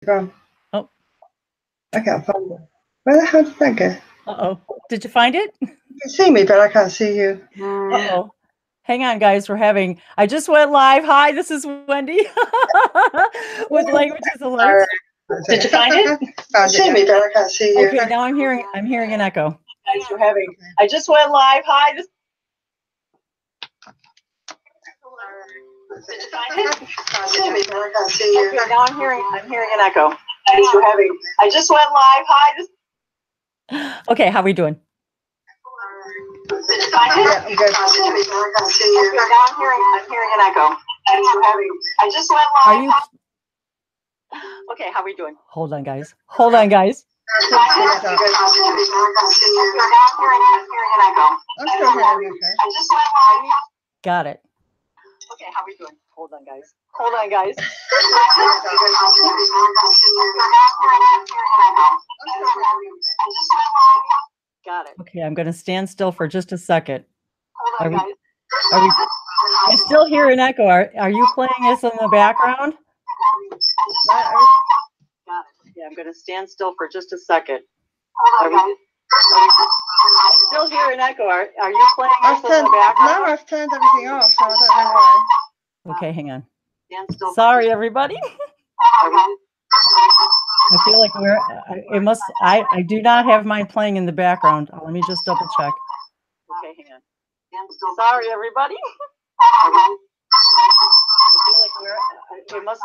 From. Oh. Okay, I found it. Where the hell did that go? Uh-oh. Did you find it? You can see me, but I can't see you. Uh-oh. Hang on, guys. I just went live. Hi, this is Wendy with Languages of Light. Did you find it? You see me, but I can't see you. Okay, now I'm hearing an echo. I just went live. Hi, this. Did you find it? You see me, but I can't see you. Okay, now I'm hearing an echo. I just went live. Hi, this. Okay, how are we doing? Did you find it? Yeah, I'm good. You see me, but I can't see you. Okay, now I'm hearing an echo. I just went live. Are you? Okay, how are we doing? Hold on, guys. Hold on, guys. I'm still hearing okay. Got it. Okay, how are we doing? Hold on, guys. Hold on, guys. Got it. Okay, I'm going to stand still for just a second. Are we? I still hear an echo. Are you playing this in the background? Got it. Yeah, I'm going to stand still for just a second. I still hear an echo. Are you playing this in the background? No, I've turned everything off, so I don't know why. Okay, hang on. Sorry, everybody. I feel like I do not have mine playing in the background. Let me just double check. Okay, hang on. Sorry, everybody. I feel like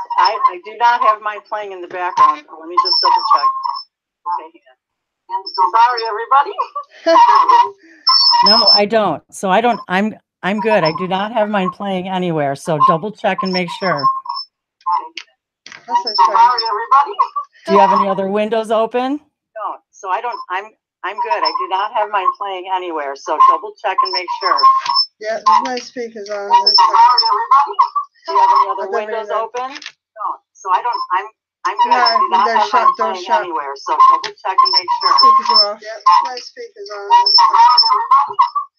I do not have mine playing in the background. Let me just double check. Okay, hang on. Sorry, everybody. No, I don't. So I'm good. I do not have mine playing anywhere. So double check and make sure. That's so strange. Do you have any other windows open? No. So I'm good. I do not have mine playing anywhere. So double check and make sure. Yeah, there's no speakers on. Do you have any other windows open? No. So I'm good. I do not have mine playing anywhere. So double check and make sure. Speakers are off. Yeah, no speakers on.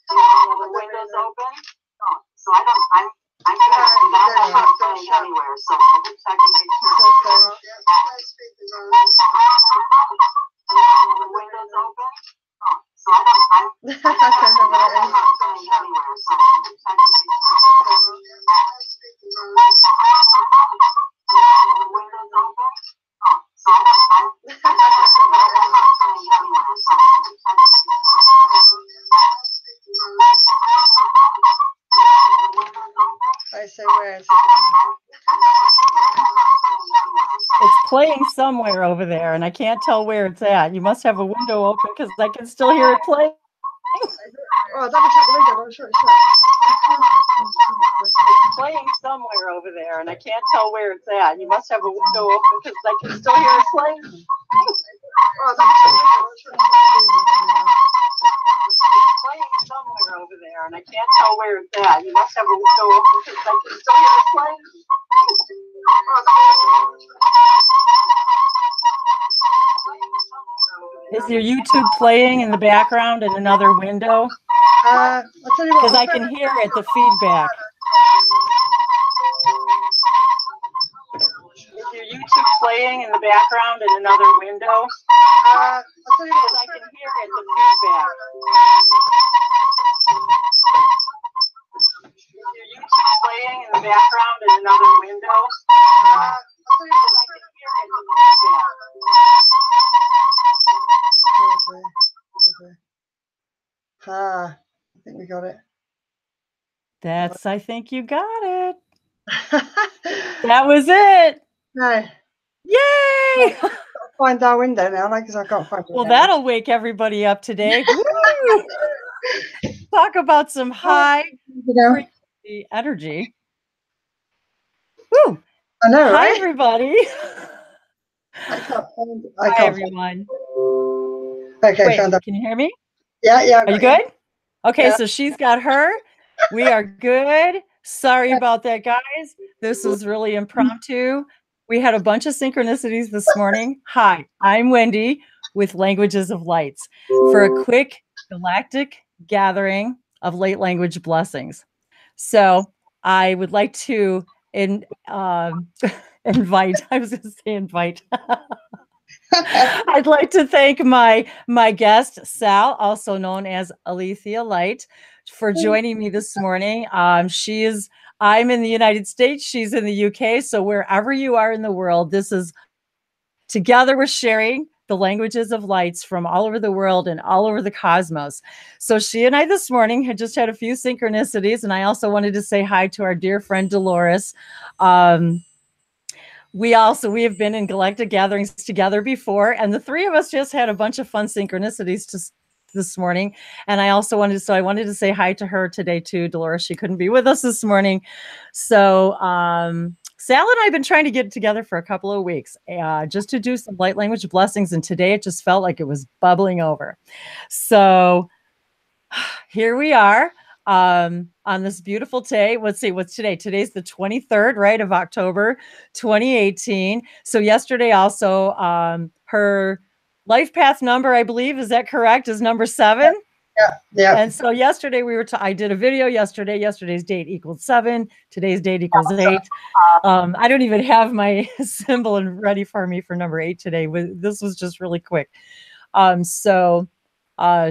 Do you have any other windows open? No. So I'm good. I do not have mine playing anywhere. So double check and make sure. Yeah, no speakers on. Do you have any other windows open? No. So I'm good. I don't know what it is. Anywhere. So double check and make sure. No speakers on. Windows open? No. So I'm good. I say where's It's playing somewhere over there, and I can't tell where it's at. You must have a window open because I can still hear it playing. Oh, double check the window. I'm sure it's shut. It's playing somewhere over there, and I can't tell where it's at. You must have a window open because I can still hear it playing. Oh, double check the window. I'm sure it's Playing somewhere over there, and I can't tell where it's at. You must have a window open because I can still hear it playing. Is your YouTube playing in the background in another window? I'll tell you what. Because I can hear it, the feedback. Is your YouTube playing in the background in another window? I'll tell you what. Because I can hear it, the feedback. Is your YouTube playing in the background in another window? I'll tell you what. I can hear it, the feedback. Okay. I think we got it. I think you got it. That was it. No. Yay! Find our window now, because I can't find it. Well, that'll wake everybody up today. Woo! Talk about some high frequency energy. Woo! I know, Hi, right? everybody. Hi, everyone. Okay, wait, found that. Can you hear me? Yeah. Are you good? Okay, so she's got her. We are good. Sorry about that, guys. This was really impromptu. We had a bunch of synchronicities this morning. Hi, I'm Wendy with Languages of Light for a quick galactic gathering of late language blessings. So I would like to invite. I was going to say invite. I'd like to thank my guest, Sal, also known as Aletheia Light, for joining me this morning. I'm in the United States. She's in the UK. So wherever you are in the world, this is together we're sharing the languages of lights from all over the world and all over the cosmos. So she and I this morning had just had a few synchronicities, and I also wanted to say hi to our dear friend Dolores. We have been in galactic gatherings together before, and the three of us just had a bunch of fun synchronicities this morning. And I wanted to say hi to her today too, Dolores. She couldn't be with us this morning. So Sal and I have been trying to get together for a couple of weeks just to do some light language blessings. And today it just felt like it was bubbling over. So here we are. On this beautiful day. Let's see, what's today? Today's the 23rd, right, of October, 2018. So yesterday also, her life path number, I believe, is that correct, is number 7? Yeah. And so yesterday I did a video yesterday. Yesterday's date equals 7. Today's date equals 8. I don't even have my symbol ready for me for number 8 today. This was just really quick.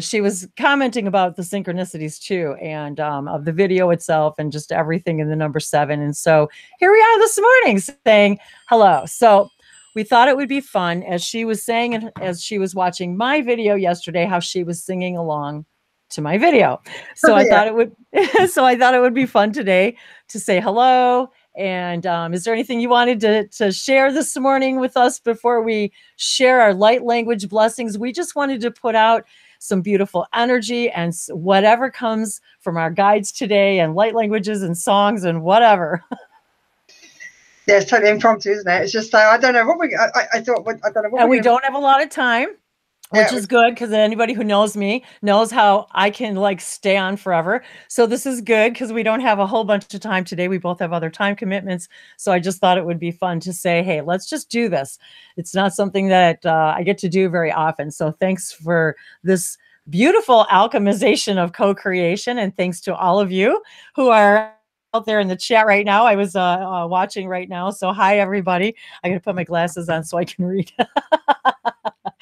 She was commenting about the synchronicities too, and of the video itself and just everything in the number 7. And so here we are this morning saying hello. So we thought it would be fun, as she was saying, and as she was watching my video yesterday, how she was singing along to my video. So I thought it would be fun today to say hello. And is there anything you wanted to share this morning with us before we share our light language blessings? We just wanted to put out some beautiful energy and whatever comes from our guides today, and light languages and songs and whatever. Yeah, it's totally impromptu, isn't it? It's just I don't know what we. I thought I don't know what. And we don't have a lot of time, which is good, because anybody who knows me knows how I can like stay on forever. So this is good because we don't have a whole bunch of time today. We both have other time commitments. So I just thought it would be fun to say, hey, let's just do this. It's not something that I get to do very often. So thanks for this beautiful alchemization of co-creation. And thanks to all of you who are out there in the chat right now. I was watching right now. So hi, everybody. I got to put my glasses on so I can read.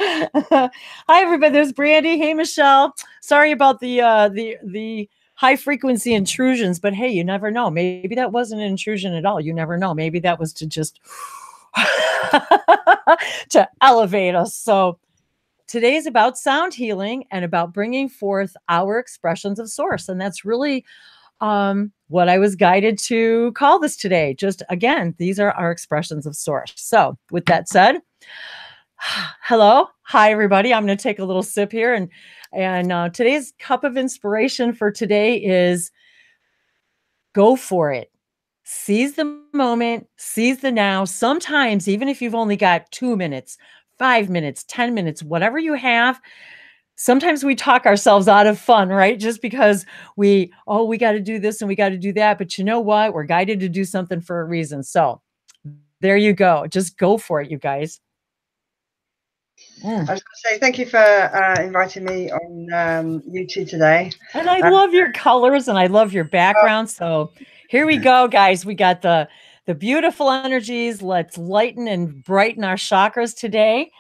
Hi, everybody. There's Brandy. Hey, Michelle. Sorry about the high frequency intrusions, but hey, you never know. Maybe that wasn't an intrusion at all. You never know. Maybe that was to just to elevate us. So today is about sound healing and about bringing forth our expressions of source. And that's really what I was guided to call this today. Just again, these are our expressions of source. So with that said, hello. Hi, everybody. I'm going to take a little sip here. And today's cup of inspiration for today is go for it. Seize the moment, seize the now. Sometimes, even if you've only got 2 minutes, 5 minutes, 10 minutes, whatever you have, sometimes we talk ourselves out of fun, right? Just because we got to do this and we got to do that. But you know what? We're guided to do something for a reason. So there you go. Just go for it, you guys. I was going to say thank you for inviting me on YouTube today. And I love your colors and I love your background. So here we go, guys. We got the beautiful energies. Let's lighten and brighten our chakras today.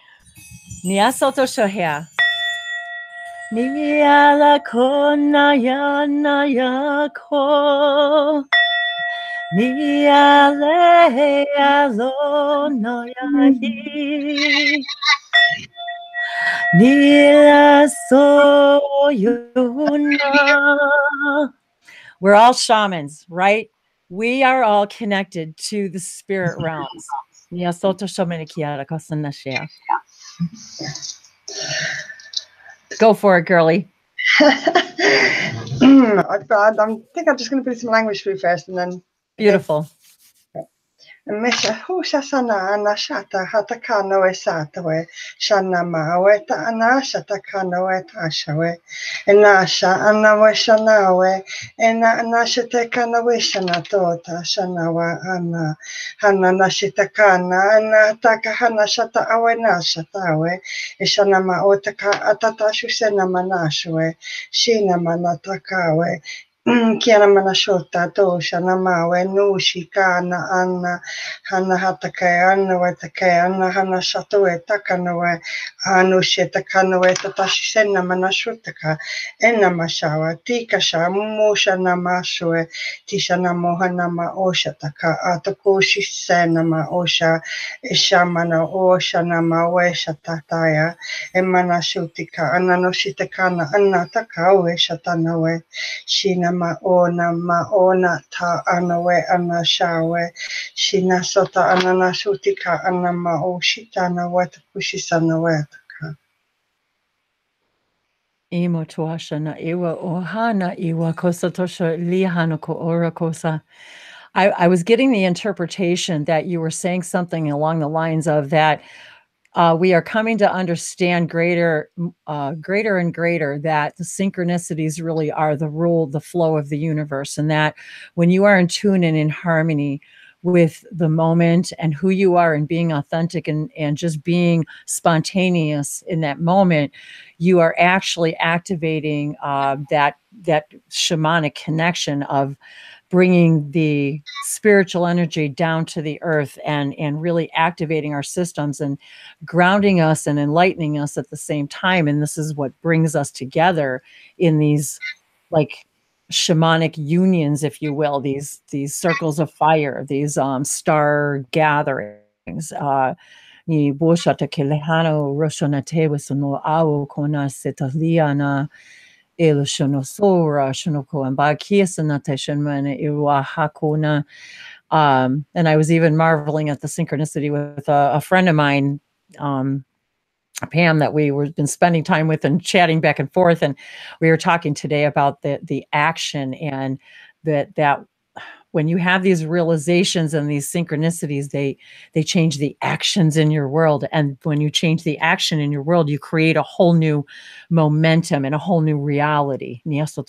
Niasoto shohea. Niala ko naya naya ko. Niale alo naya hi. Nila soyuna. We're all shamans, right? We are all connected to the spirit realms. Go for it, girly. I think I'm just going to put some language through first, and then beautiful. Mesha husha sana ana shata hatakano e satawe shana mawe ta ana shatakano e tashawe enasha ana we shanawe ena anashate kana we shanatota shanawa ana hana nashitakana ana taka hana shata awe nashatawe eshanama otaka atatashu sena manashwe shina manatakawe Kiana mana shota dosha na mawe nushi kana ana hana hatake ana wetake ana hana shatoe takanoe anushe takanoe tatashi sena mana shotaka ena mashawa tika sha musha na mashue tisha na moha na ma osha taka atakoshi sena ma osha isha mana osha na ma wesha tataya emana shutika ananoshite kana anataka wesha tanawe Shina maona ta anawe anashawe. Shina sota ananashutika anama o shitana weta kushisana wetaka. Imo tuasha na iwa ohana iwa kosa tosha lihana ko ora kosa. I was getting the interpretation that you were saying something along the lines of that we are coming to understand greater and greater that the synchronicities really are the rule, the flow of the universe, and that when you are in tune and in harmony with the moment and who you are and being authentic and just being spontaneous in that moment, you are actually activating that shamanic connection of bringing the spiritual energy down to the earth and really activating our systems and grounding us and enlightening us at the same time. And this is what brings us together in these like shamanic unions, if you will, these circles of fire, these star gatherings. Ni boshata kelehano roshonate wasono awo kona setaliana el shonosora shonoko and bakiasanate shenmane iwa hakona. And I was even marveling at the synchronicity with a friend of mine, Pam, that we were been spending time with and chatting back and forth. And we were talking today about the action and that when you have these realizations and these synchronicities, they change the actions in your world. And when you change the action in your world, you create a whole new momentum and a whole new reality. So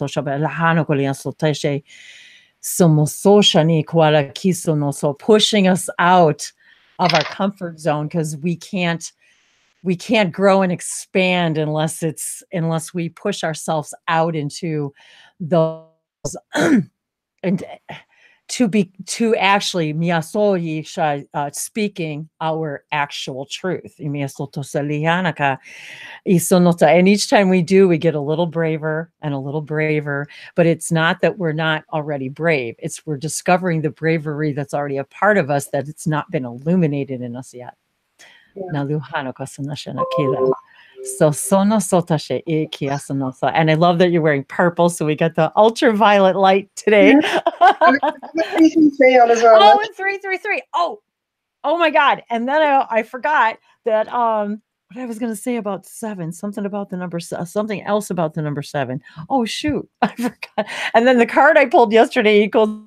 pushing us out of our comfort zone, because we can't grow and expand unless we push ourselves out into those and to actually speaking our actual truth. And each time we do, we get a little braver and a little braver, but it's not that we're not already brave. It's we're discovering the bravery that's already a part of us, that it's not been illuminated in us yet. Yeah. So sono sotashe ikiasanosa. And I love that you're wearing purple, so we got the ultraviolet light today. Yeah. As well. Oh, and 333. Oh my God. And then I forgot that what I was going to say about 7, something about the number, something else about the number 7. Oh shoot, I forgot. And then the card I pulled yesterday equals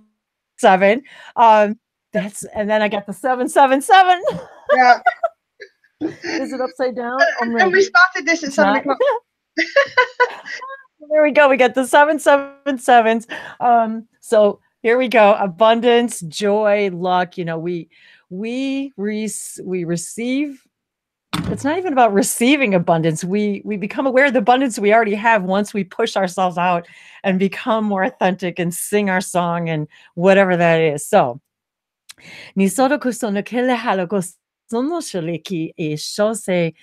7. And then I got the 777. Yeah. Is it upside down? And we started this at 7 o'clock. There we go. We got the 777s. So here we go. Abundance, joy, luck. We receive. It's not even about receiving abundance. We become aware of the abundance we already have once we push ourselves out and become more authentic and sing our song and whatever that is. So, sonoshaliki e shose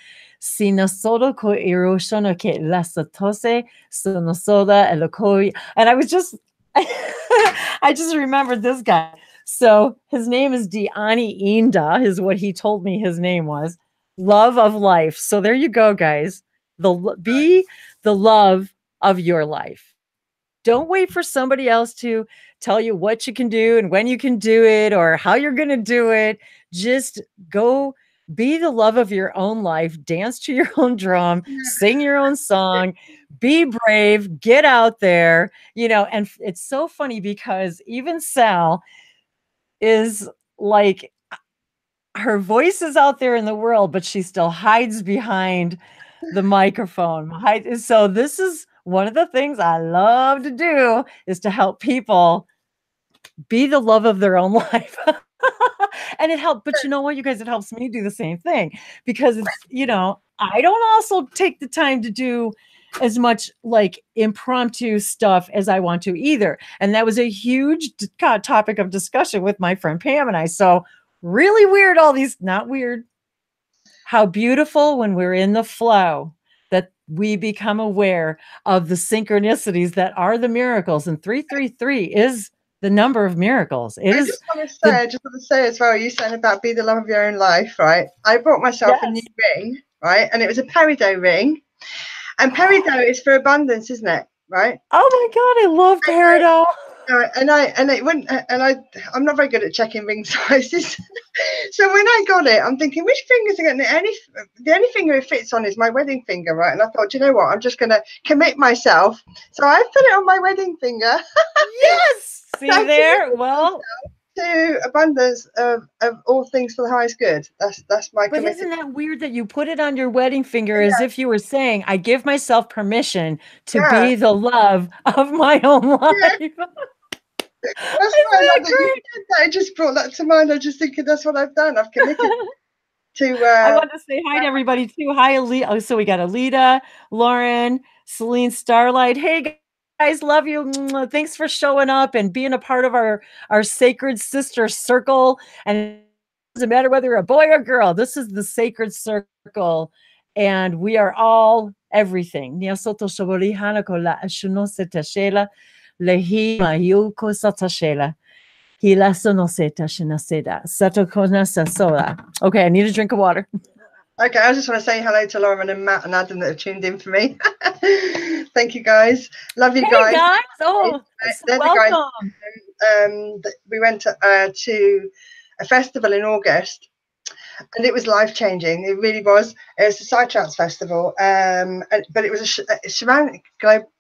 sinosoro ko iroshono ke lasatose sonosoda elokoi. And I was just I just remembered this guy. So his name is Diani Inda, is what he told me his name was. Love of life. So there you go, guys. Be the love of your life. Don't wait for somebody else to tell you what you can do and when you can do it or how you're going to do it. Just go be the love of your own life, dance to your own drum, sing your own song, be brave, get out there, and it's so funny because even Sal is like, her voice is out there in the world, but she still hides behind the microphone. So this is one of the things I love to do, is to help people be the love of their own life. And it helps, but you know what, you guys, it helps me do the same thing, because it's, I don't also take the time to do as much like impromptu stuff as I want to either. And that was a huge topic of discussion with my friend Pam and I. So really weird, all these, not weird, how beautiful when we're in the flow that we become aware of the synchronicities that are the miracles. And 333 is the number of miracles. I just want to say as well, you saying about be the love of your own life, right? I bought myself a new ring, right? And it was a peridot ring. And peridot is for abundance, isn't it? Right? Oh my God, I love peridot. I'm not very good at checking ring sizes. So when I got it, I'm thinking, which fingers are getting the only finger it fits on is my wedding finger, right? And I thought, you know what? I'm just going to commit myself. So I put it on my wedding finger. Yes. See there? Well, to abundance of all things for the highest good. That's my commitment. But isn't that weird that you put it on your wedding finger as if you were saying, I give myself permission to be the love of my own life? Yeah. That's why I just brought that to mind. I just thinking that's what I've done. I've committed to. I want to say hi to everybody too. Hi, Alita. Oh, so we got Alita, Lauren, Celine, Starlight. Hey guys, love you. Thanks for showing up and being a part of our sacred sister circle. And it doesn't matter whether you're a boy or girl. This is the sacred circle, and we are all everything. Lehi mayuko satashela. Okay, I need a drink of water. Okay, I just want to say hello to Lauren and Matt and Adam that have tuned in for me. Thank you guys. Love you guys. Oh, they're welcome. The guys, we went to a festival in August, and it was life-changing. It really was. It was a Psytrance festival, but it was a shamanic global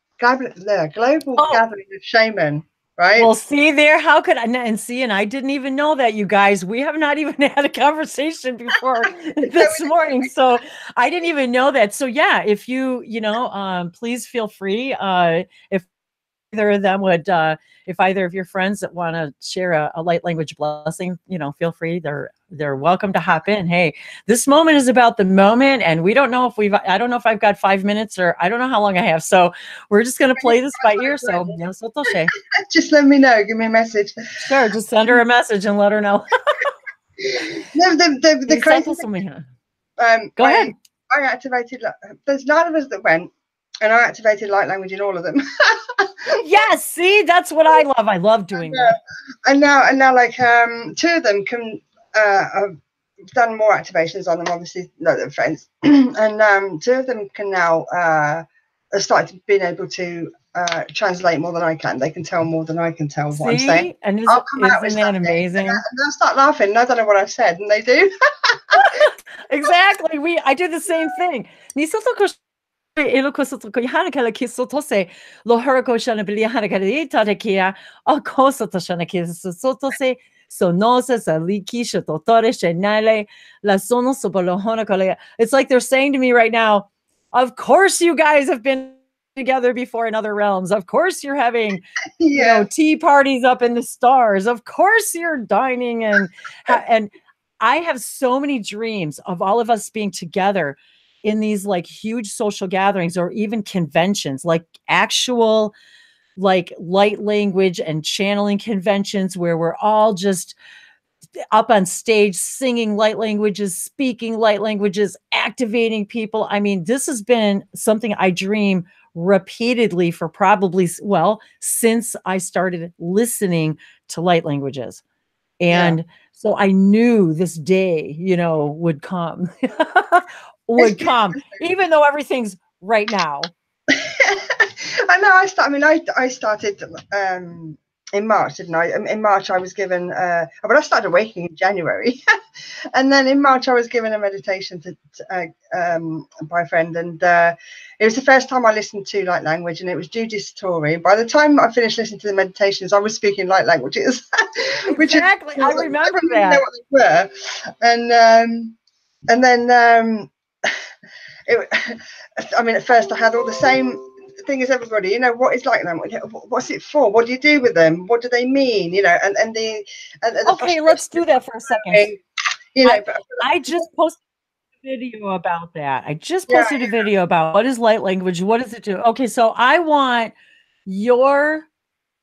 gathering of shaman, right? Well, see there, how could I, and I didn't even know that, you guys. We have not even had a conversation before this morning, so I didn't even know that. So yeah, if you please feel free, if either of them would, if either of your friends that want to share a light language blessing, feel free. They're welcome to hop in. Hey, this moment is about the moment, and we don't know if I don't know if I've got 5 minutes, or I don't know how long I have. So we're just going to play this by ear. So just let me know. Give me a message. Sure, just send her a message and let her know. No, the crazy thing, go ahead. I activated. There's 9 of us that went, and I activated light language in all of them. Yes, see, that's what I love. I love doing that. And now, like 2 of them can. I've done more activations on them. Obviously, no, they're friends, and 2 of them can now start being able to translate more than I can. They can tell more than I can tell what I'm saying. And I'll come out with that amazing? And they'll start laughing. And I don't know what I've said, and they do. Exactly. I do the same thing. It's like they're saying to me right now, of course you guys have been together before in other realms. Of course you're having tea parties up in the stars. Of course you're dining, and I have so many dreams of all of us being together in these like huge social gatherings, or even conventions, like actual like light language and channeling conventions where we're all just up on stage singing light languages, speaking light languages, activating people. I mean, this has been something I dream repeatedly for probably, since I started listening to light languages. And so I knew this day, would come. Even though everything's right now. I know. I started in March, didn't I? In March, I was given. But I started awakening in January, and then in March, I was given a meditation by a friend, and it was the first time I listened to light language, and it was Judy's story. By the time I finished listening to the meditations, I was speaking light languages. Exactly, I remember that. I didn't know what they were, and then. At first I had all the same thing as everybody. What is like language? What's it for? What do you do with them? What do they mean? Okay, let's do that for a second. I just posted video about that. I just Yeah, posted a video about what is light language, what does it do? Okay, so I want your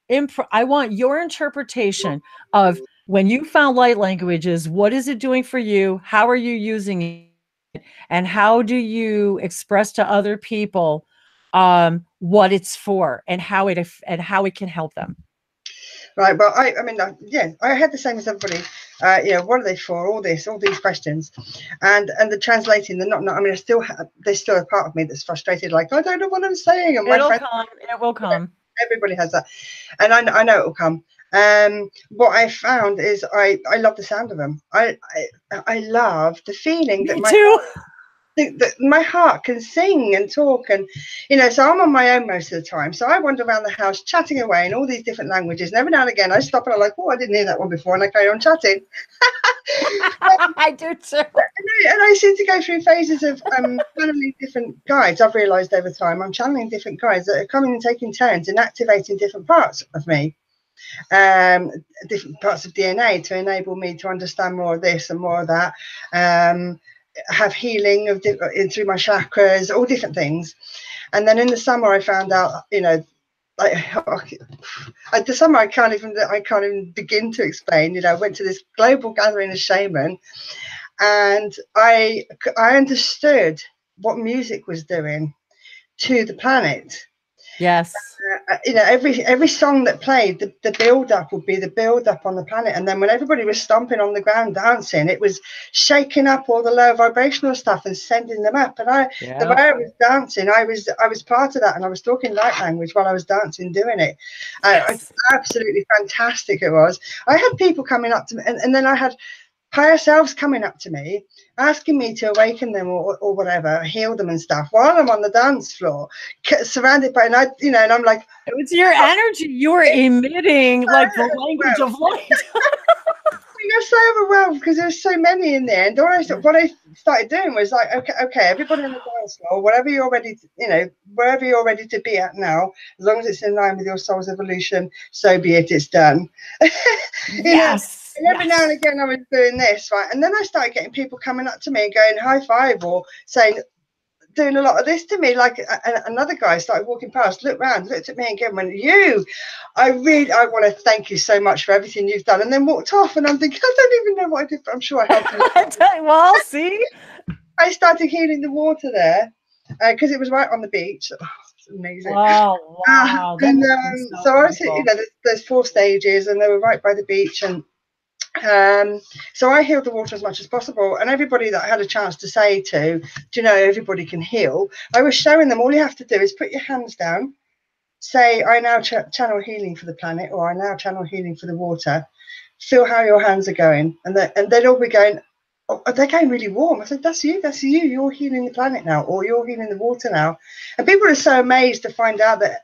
interpretation of when you found light languages, what is it doing for you? How are you using it? And how do you express to other people what it's for and how it can help them? right. Well, I mean, yeah, I had the same as everybody. You know, what are they for? All these questions, and the translating, the not. I mean, there's still a part of me that's frustrated. Like, I don't know what I'm saying. And It'll come. It will come. Everybody has that, and I know it will come. What I found is I love the sound of them. I love the feeling that my heart can sing and talk, and you know, so I'm on my own most of the time, so I wander around the house chatting away in all these different languages, and every now and again I stop and I'm like, oh, I didn't hear that one before, and I carry on chatting. I do too. And I seem to go through phases of channeling different guides. I've realized over time I'm channeling different guides that are coming and taking turns and activating different parts of me, different parts of DNA, to enable me to understand more of this and more of that, have healing through my chakras, all different things. And then in the summer I found out, you know, like the summer I can't even begin to explain. You know, I went to this global gathering of shaman, and I understood what music was doing to the planet. Yes. You know, every song that played, the build up would be the build up on the planet, and then when everybody was stomping on the ground dancing, it was shaking up all the low vibrational stuff and sending them up. And the way I was dancing, I was part of that, and I was talking light language while I was dancing, doing it. Yes. Absolutely fantastic it was. I had people coming up to me, and then I had higher selves coming up to me, asking me to awaken them or whatever, heal them and stuff, while I'm on the dance floor, surrounded by, and I'm like, it was your energy. You were emitting like the language of light. You're so overwhelmed because there's so many in there. And what I started doing was like, okay, everybody on the dance floor, wherever you're ready to be at now, as long as it's in line with your soul's evolution, so be it. It's done. Yes. And every now and again I was doing this, right? And then I started getting people coming up to me and going high five or doing a lot of this to me. Like another guy started walking past, looked around, looked at me and went, I want to thank you so much for everything you've done, and then walked off. And I'm thinking, I don't even know what I did, but I'm sure I helped you. Well, see, I started healing the water there because it was right on the beach. Oh, it's amazing. Wow. And so I was, you know, there's 4 stages, and they were right by the beach, and so I healed the water as much as possible, and everybody that I had a chance to say to, do you know, everybody can heal, I was showing them all you have to do is put your hands down, say, I now channel healing for the planet, or I now channel healing for the water, feel how your hands are going, and they'd all be going, oh, they're going really warm. I said, that's you, you're healing the planet now, or you're healing the water now. And people are so amazed to find out that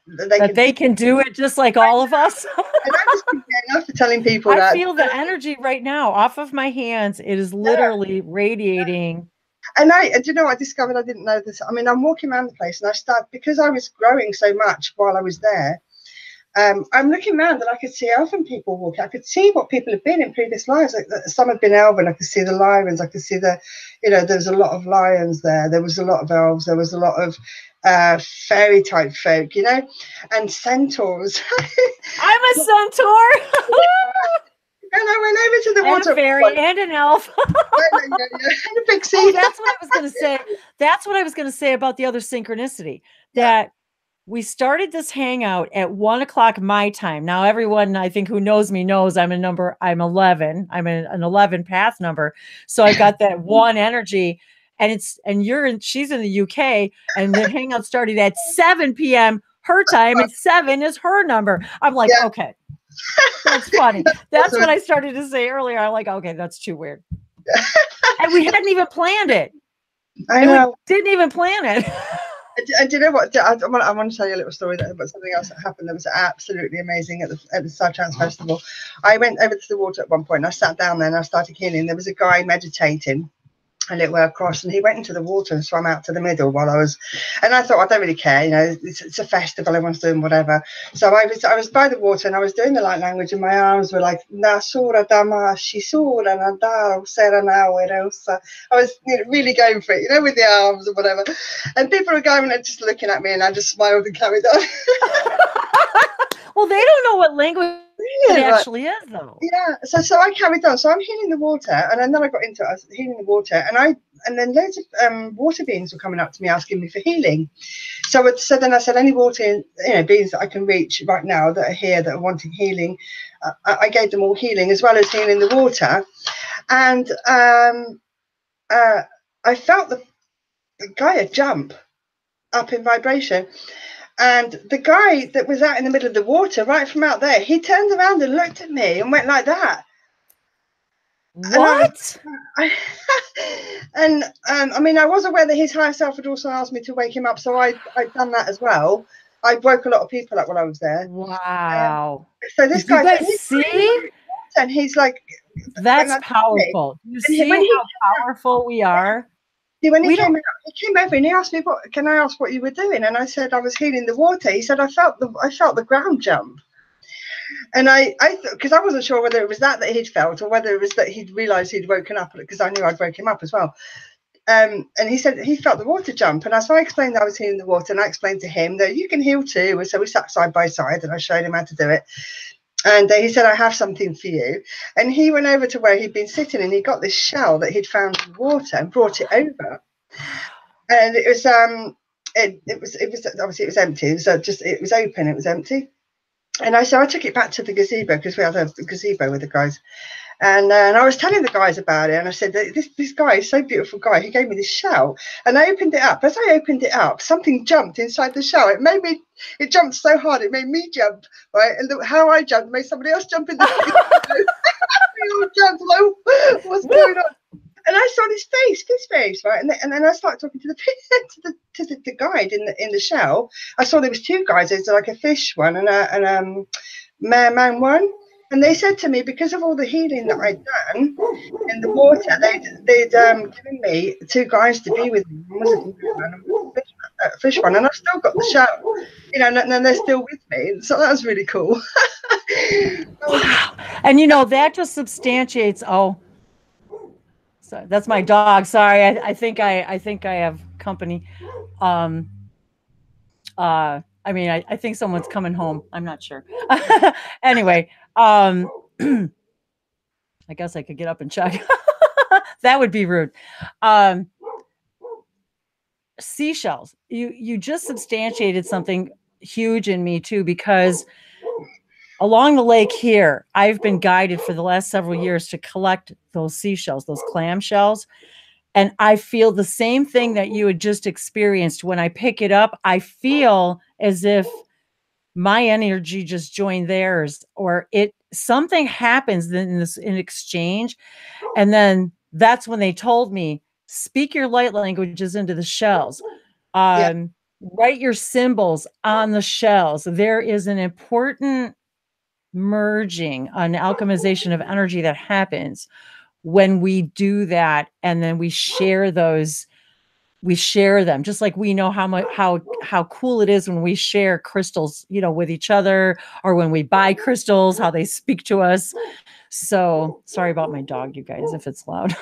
they can do it just like all of us. And I just can't get enough for telling people that. I feel the energy right now off of my hands. It is literally radiating. And you know, I discovered, I didn't know this. I mean, I'm walking around the place, and because I was growing so much while I was there, I'm looking around, and I could see elven people walking. I could see what people have been in previous lives. Like, some had been elven. I could see the lions. I could see there was a lot of lions there. There was a lot of elves. There was a lot of fairy type folk, you know, and centaurs. I'm a centaur. And I went over to the water. A fairy and an elf. And a pixie. Oh, that's what I was going to say. That's what I was going to say about the other synchronicity. That we started this hangout at 1 o'clock my time. Now, everyone I think who knows me knows I'm 11. I'm an 11 path number. So I got that one energy, and she's in the UK, and the hangout started at 7 p.m. her time, and 7 is her number. I'm like, okay, that's funny. That's what I started to say earlier. I'm like, okay, that's too weird. And we hadn't even planned it. I know. We didn't even plan it. And do you know what? I want to tell you a little story about something else that happened that was absolutely amazing at the Psytrance Festival. I went over to the water at one point, and I sat down there and I started healing. There was a guy meditating, a little way across, and he went into the water and swam out to the middle while I was, and I thought, I don't really care, you know, it's a festival, everyone's doing whatever. So I was by the water and I was doing the light language, and my arms were like Nasura Damashi Sura Nadaro Seranawerosa. I was, you know, really going for it, you know, with the arms or whatever. And people were going and just looking at me, and I just smiled and carried on. Well, they don't know what language it actually is, though. Yeah, so I carried on. So I'm healing the water, and then I got into it. I was healing the water, and then loads of water beings were coming up to me asking me for healing. So then I said, any water, you know, beings that I can reach right now that are here that are wanting healing, I gave them all healing as well as healing the water. And I felt the Gaia jump up in vibration. And the guy that was out in the middle of the water, right from out there, he turned around and looked at me and went like that. What? I mean, I was aware that his higher self had also asked me to wake him up, so I'd done that as well. I woke a lot of people up while I was there. Wow. So this guy, you guys see? And he's like, that's powerful. You see how powerful we are? When he came over and he asked me, can I ask what you were doing? And I said I was healing the water. He said I felt the ground jump. And I because I wasn't sure whether it was that he'd felt or whether it was that he'd realised he'd woken up, because I knew I'd woke him up as well. And he said he felt the water jump. And so I explained that I was healing the water, and I explained to him that you can heal too. And so we sat side by side, and I showed him how to do it. And he said, I have something for you. And he went over to where he'd been sitting, and he got this shell that he'd found in water and brought it over. And it was obviously it was empty. It was open. It was empty. And I took it back to the gazebo, because we had a gazebo with the guys. And I was telling the guys about it, and I said, this guy is so beautiful guy. He gave me this shell, and I opened it up. As I opened it up, something jumped inside the shell. It jumped so hard, it made me jump, right? And how I jumped made somebody else jump in the we all jumped, like, what's going on? And I saw his face, right? And then I started talking to the guide in the shell. I saw there was two guides. There's like a fish one and a merman one. And they said to me, because of all the healing that I'd done in the water, they'd given me two guys to be with me. One was a fish one, and I've still got the shell, you know, and they're still with me. So that was really cool. Wow. And you know, that just substantiates. Oh, so that's my dog. Sorry, I think I have company. I mean, I think someone's coming home. I'm not sure. Anyway, I guess I could get up and check. That would be rude. Seashells. You just substantiated something huge in me too, because along the lake here, I've been guided for the last several years to collect those seashells, those clam shells. And I feel the same thing that you had just experienced. When I pick it up, I feel as if my energy just joined theirs, or something happens in exchange. And then that's when they told me, speak your light languages into the shells. Write your symbols on the shells. There is an important merging, an alchemization of energy that happens when we do that, and then we share them, just like we know how cool it is when we share crystals, you know, with each other, or when we buy crystals, how they speak to us. So sorry about my dog, you guys, if it's loud.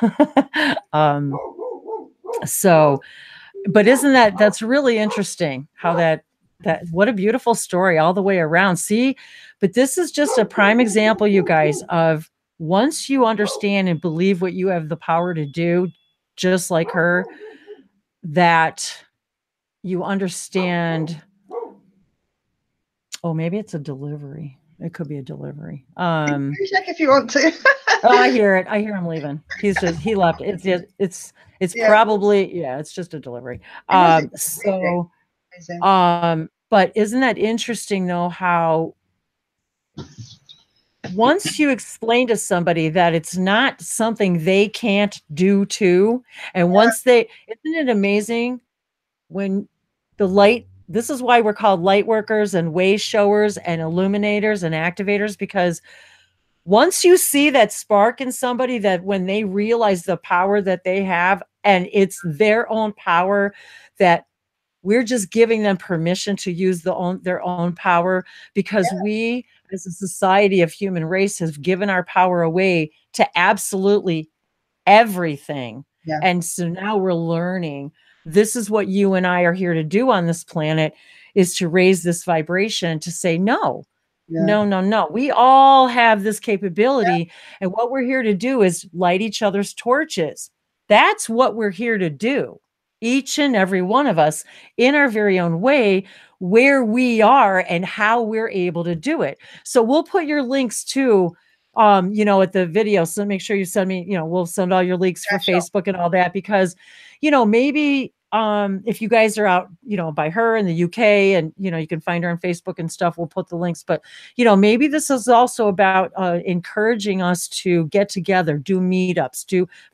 But that's really interesting how that what a beautiful story all the way around. See, but this is just a prime example, you guys, of once you understand and believe what you have the power to do, just like her, that you understand. Oh, maybe it's a delivery. It could be a delivery. Check if you want to. Oh, I hear it. I hear him leaving. He left. It's probably, it's just a delivery. But isn't that interesting though, how once you explain to somebody that it's not something they can't do too, and once isn't it amazing when the light, this is why we're called light workers and wayshowers and illuminators and activators, because once you see that spark in somebody, that when they realize the power that they have, and it's their own power that we're just giving them permission to use their own power, because we as a society of human race have given our power away to absolutely everything. Yeah. And so now we're learning, this is what you and I are here to do on this planet, is to raise this vibration, to say, no, no. We all have this capability. And what we're here to do is light each other's torches. That's what we're here to do. Each and every one of us in our very own way, where we are and how we're able to do it. So we'll put your links to, at the video. So make sure you send me, we'll send all your links for Facebook and all that, because, maybe, if you guys are out, by her in the UK, and, you can find her on Facebook and stuff, we'll put the links, but, maybe this is also about, encouraging us to get together, do meetups,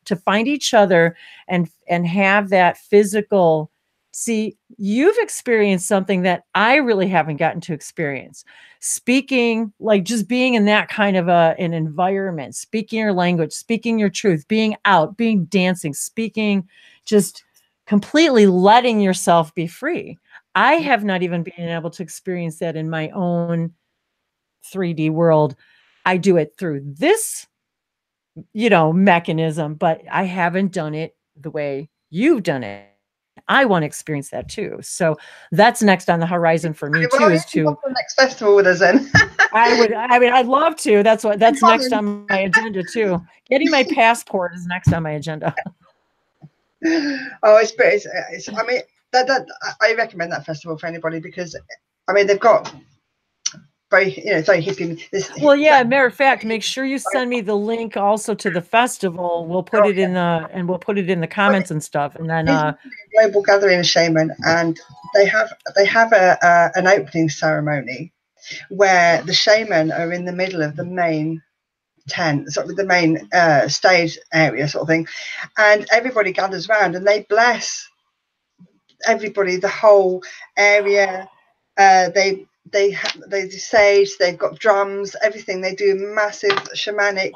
to find each other and have that physical. See, you've experienced something that I really haven't gotten to experience. Speaking, like just being in that kind of an environment, speaking your language, speaking your truth, being out, being dancing, speaking, just completely letting yourself be free. I have not even been able to experience that in my own 3D world. I do it through this, mechanism, but I haven't done it the way you've done it. I want to experience that too. So that's next on the horizon for me too, is to the next festival with us then. I'd love to. That's next on my agenda too. Getting my passport is next on my agenda. Oh, it's I mean, that I recommend that festival for anybody, because I mean, they've got very, very hippie. Matter of fact, make sure you send me the link also to the festival. We'll put it in the comments and stuff. And then global gathering of shaman, and they have an opening ceremony where the shaman are in the middle of the main tent, sort of the main stage area sort of thing, and everybody gathers around and they bless everybody, the whole area. They do sage, they've got drums, everything. They do massive shamanic,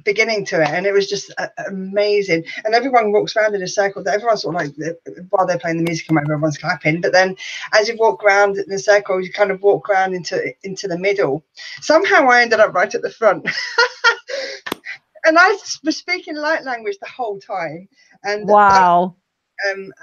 beginning to it, and it was just amazing. And everyone walks around in a circle. Everyone's sort of like, while they're playing the music, everyone's clapping. But then, as you walk around in a circle, you kind of walk around into the middle. Somehow, I ended up right at the front, and I was speaking light language the whole time. And wow.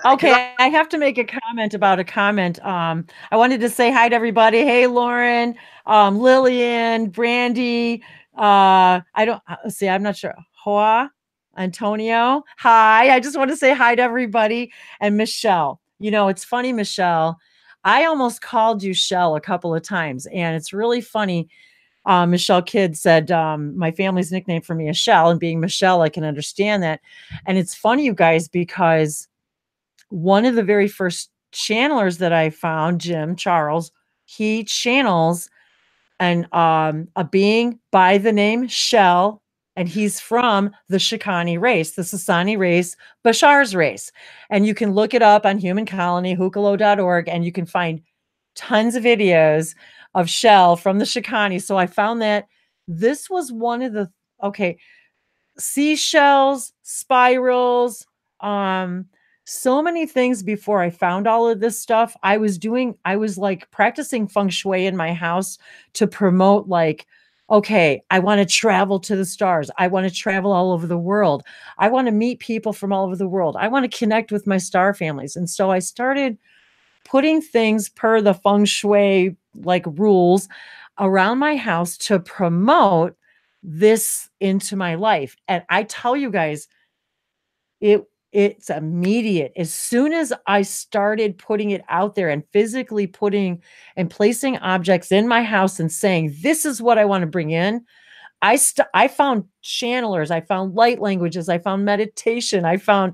Okay, I have to make a comment about a comment. I wanted to say hi to everybody. Hey, Lauren, Lillian, Brandy. I'm not sure. Hoa, Antonio. Hi. I just want to say hi to everybody. And Michelle. It's funny, Michelle. I almost called you Shell a couple of times, and it's really funny. Michelle Kidd said, my family's nickname for me is Shell, and being Michelle, I can understand that. And it's funny, you guys, because one of the very first channelers that I found, Jim Charles, he channels a being by the name Shell, and he's from the Shikani race, the Sasani race, Bashar's race. And you can look it up on Human Colony, hukalo.org, and you can find tons of videos of Shell from the Shikani. So I found that this was one of the, seashells, spirals, so many things before I found all of this stuff. I was like practicing feng shui in my house to promote, like, okay, I want to travel to the stars. I want to travel all over the world. I want to meet people from all over the world. I want to connect with my star families. And so I started putting things per the feng shui, like, rules around my house to promote this into my life. And I tell you guys, it's immediate. As soon as I started putting it out there and physically putting and placing objects in my house and saying, this is what I want to bring in, I found channelers, I found light languages, I found meditation, I found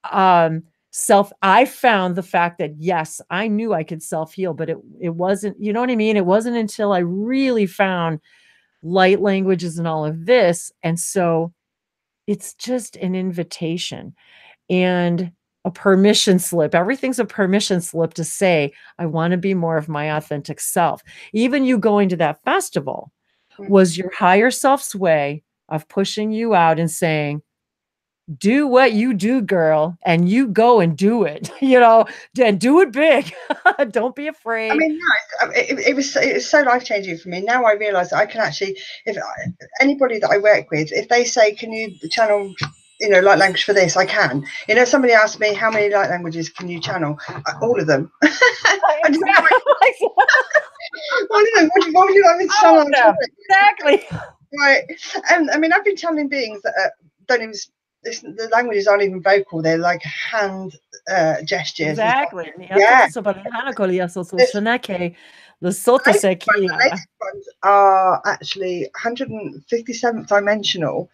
I found the fact that, yes, I knew I could self-heal, but it wasn't, you know what I mean? It wasn't until I really found light languages and all of this. And so it's just an invitation and a permission slip. Everything's a permission slip to say, I want to be more of my authentic self. Even you going to that festival was your higher self's way of pushing you out and saying, do what you do, girl, and you go and do it, and do it big. Don't be afraid. I mean, no, it was so life-changing for me. Now I realize that I can actually, anybody that I work with, if they say, can you channel, light language for this, I can. Somebody asked me, how many light languages can you channel? All of them. I just all of them. What would you like me to channel? Exactly. Right. And I mean, I've been channeling beings that don't even, the languages aren't even vocal, they're like hand gestures. Exactly. Yeah. The ones are actually 157th dimensional,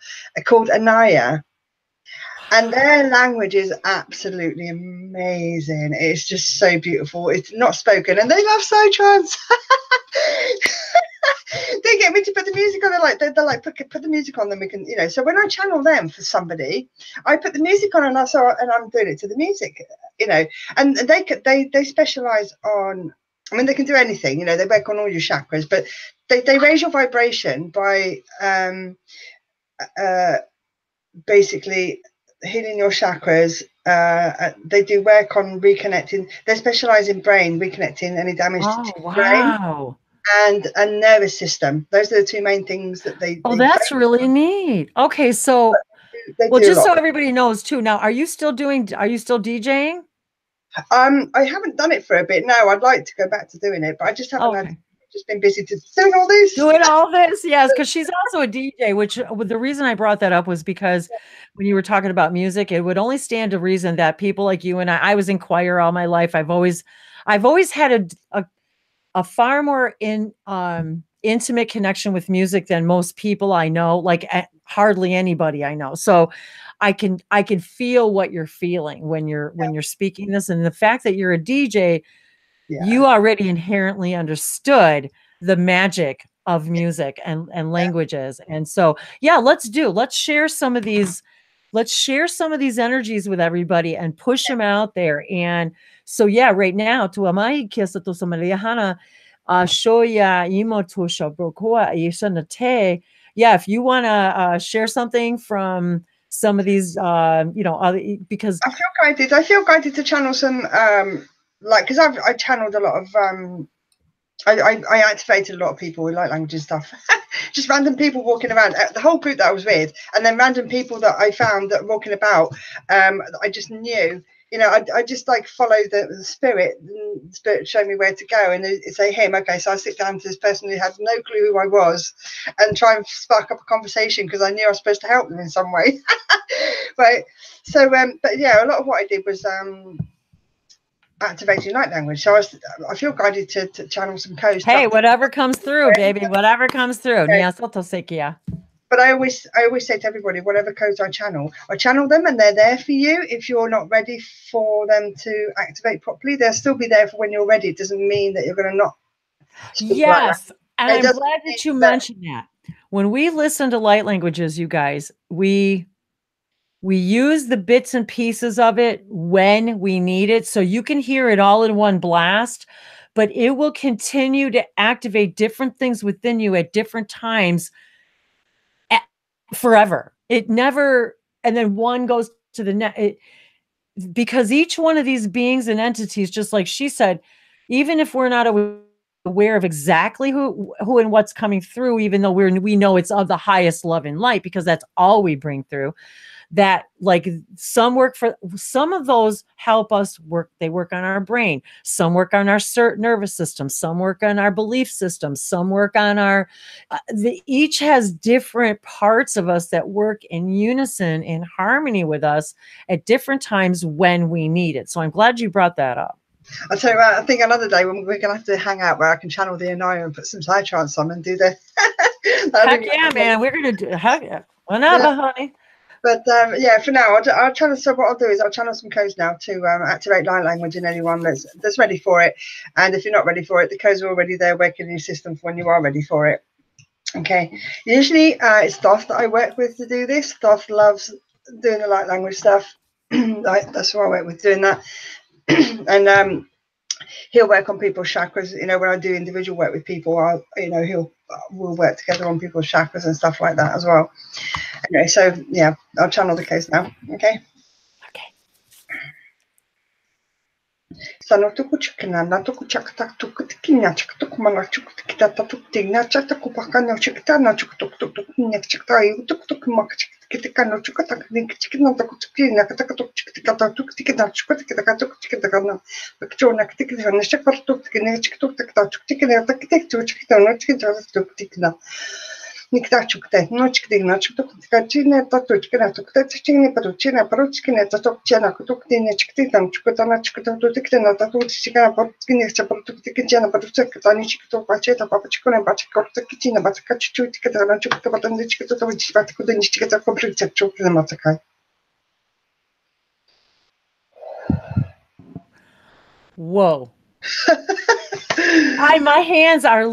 called Anaya. And their language is absolutely amazing. It's just so beautiful. It's not spoken, and they love psytrance. They get me to put the music on. They're like put the music on, then we can, So when I channel them for somebody, I put the music on, and I'm doing it to the music, And they specialize on. I mean, they can do anything. They work on all your chakras, but they raise your vibration by basically healing your chakras. They do work on reconnecting. They specialize in brain, reconnecting any damage to the brain and nervous system. Those are the two main things that they that's really neat. Okay, so just so everybody knows too, now are you still DJing? I haven't done it for a bit. No, I'd like to go back to doing it, but I just haven't just been busy doing all this. Yes, because she's also a DJ, which the reason I brought that up was because when you were talking about music, it would only stand to reason that people like you and I was in choir all my life. I've always had a far more intimate connection with music than most people I know, like hardly anybody I know. So I can feel what you're feeling when you're speaking this, and the fact that you're a DJ, you already inherently understood the magic of music and languages. And so, let's share some of these energies with everybody and push them out there. And so, right now, to amai kisa to somalihana, shoya imoto shabokoa yisanate. If you want to share something from some of these, because I feel guided to channel some, because I channeled a lot of, I activated a lot of people with light language and stuff. Just random people walking around, the whole group that I was with, and then random people that I found that were walking about. I just knew, I just like follow the spirit. And the spirit showed me where to go, and it's a him. Okay, so I sit down to this person who had no clue who I was, and try and spark up a conversation because I knew I was supposed to help them in some way. Right. So, but a lot of what I did was activating light language. So I feel guided to channel some codes. Hey, whatever comes through, baby, whatever comes through. But I always say to everybody, whatever codes I channel them, and they're there for you. If you're not ready for them to activate properly, they'll still be there for when you're ready. It doesn't mean that you're going to not. Yes, and I'm glad that you mentioned that. When we listen to light languages, you guys, we use the bits and pieces of it when we need it. So you can hear it all in one blast, but it will continue to activate different things within you at different times forever. It never, and then one goes to the next, because each one of these beings and entities, just like she said, even if we're not aware of exactly who and what's coming through, even though we know it's of the highest love and light, because that's all we bring through, that like some of those help us work. They work on our brain. Some work on our nervous system. Some work on our belief system. Some work on our, each has different parts of us that work in unison, in harmony with us at different times when we need it. So I'm glad you brought that up. I'll tell you what, I think another day when we're going to have to hang out where I can channel the Anaya and put some psytrance on and do the. Heck yeah, man. We're going to do, heck yeah. Whenever, honey. But for now, I'll channel. So what I'll do is I'll channel some codes now to activate light language in anyone that's ready for it. And if you're not ready for it, the codes are already there working in your system for when you are ready for it. Okay. Usually it's Thoth that I work with to do this. Thoth loves doing the light language stuff. That's who I work with doing that. And he'll work on people's chakras. You know, when I do individual work with people, we'll work together on people's chakras and stuff like that as well. Anyway, so yeah, I'll channel the case now. Okay. Sano tuku chikina na tuku chakata tuku tikina chakatuku mana tuku tikita tuku tina chataku pakano chikita na tuku tuku tuku tina chikita yu tuku tuku maka chikita no chukata chikina tuku tikina kataka tuku chikita tuku tikina chukata tuku chikita na pakchona tikina na chakata tuku tikina chikita tuku tikina takita tuku chikita no chikita tuku tikina Nikta chukte, no chikina chukta china tatu chikina tukta china paruchina paruchina tatu china kutuktina chikita chukatana chikata tuktina tatu chikana paruchina chaparutukina paruchakatani chikito pacheta papachikona pachikorta kitina batakachu tikata chukta patandi chikito patakudani chikata komplekta chukta matakai. Whoa. My hands are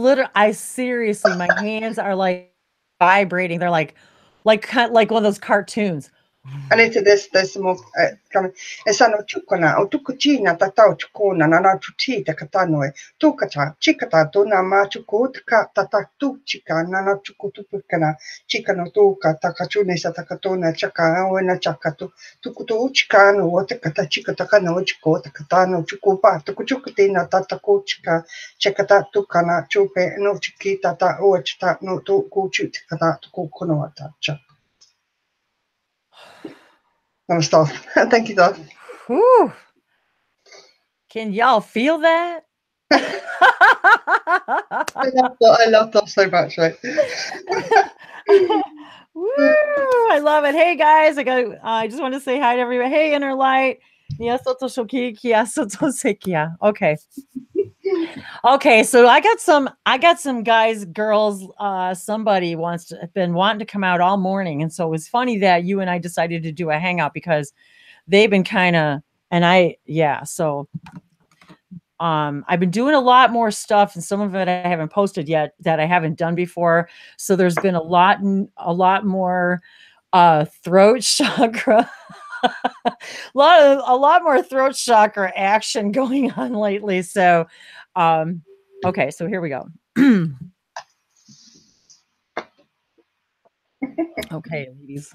seriously, my hands are like vibrating. They're like one of those cartoons. And into this, there's some more coming. Esano chukona, o tukuchina tatao chukona, nana tutita katanoe, tukata, chikata, dona ma chukutka, tata tu chika, nana chukutupukana, chikano tuka, takachune satakatona, chaka, wena chakatu, tukutu chikano, watakata chikatakano, chiko, takatano, chukupa, tukuchukutina, tatako chika, chekata tukana, chupe, no chiki, tata, oachta, no tu kuchutikata, tukukono atacha. I'm stop. Thank you, Doc. Whew. Can y'all feel that? I love that so much, right? Woo, I love it. Hey guys, I just want to say hi to everybody. Hey, Inner Light. Okay. Okay, so I got some guys, girls, somebody been wanting to come out all morning. And so it was funny that you and I decided to do a hangout because they've been kind of, so I've been doing a lot more stuff, and some of it I haven't posted yet that I haven't done before. So there's been a lot more throat chakra. a lot more throat chakra action going on lately. So okay, so here we go. Okay, ladies.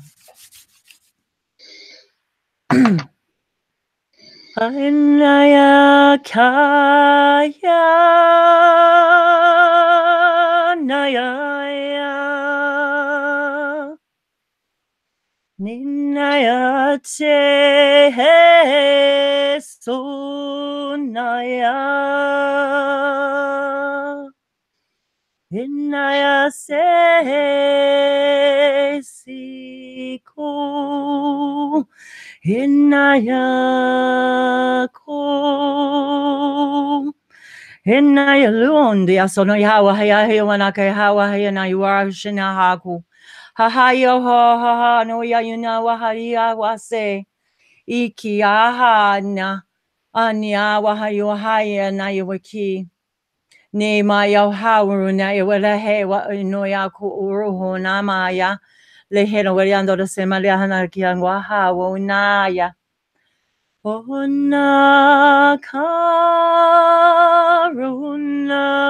Anaya kaya naya ninaya te sunaya inaya se siku Hinaya ko Hinaya lundi asono yawa haya hewana kai hawa haya na yuara shina haku hahayo ha no ya yuna wa haya wase iki aha na anya wa hayo haya na yuwaki ne maya hauru na yuwala he wa no ya ku uruho na maya lehena wariando de semalia hana kiangwa hawo naya Ona karuna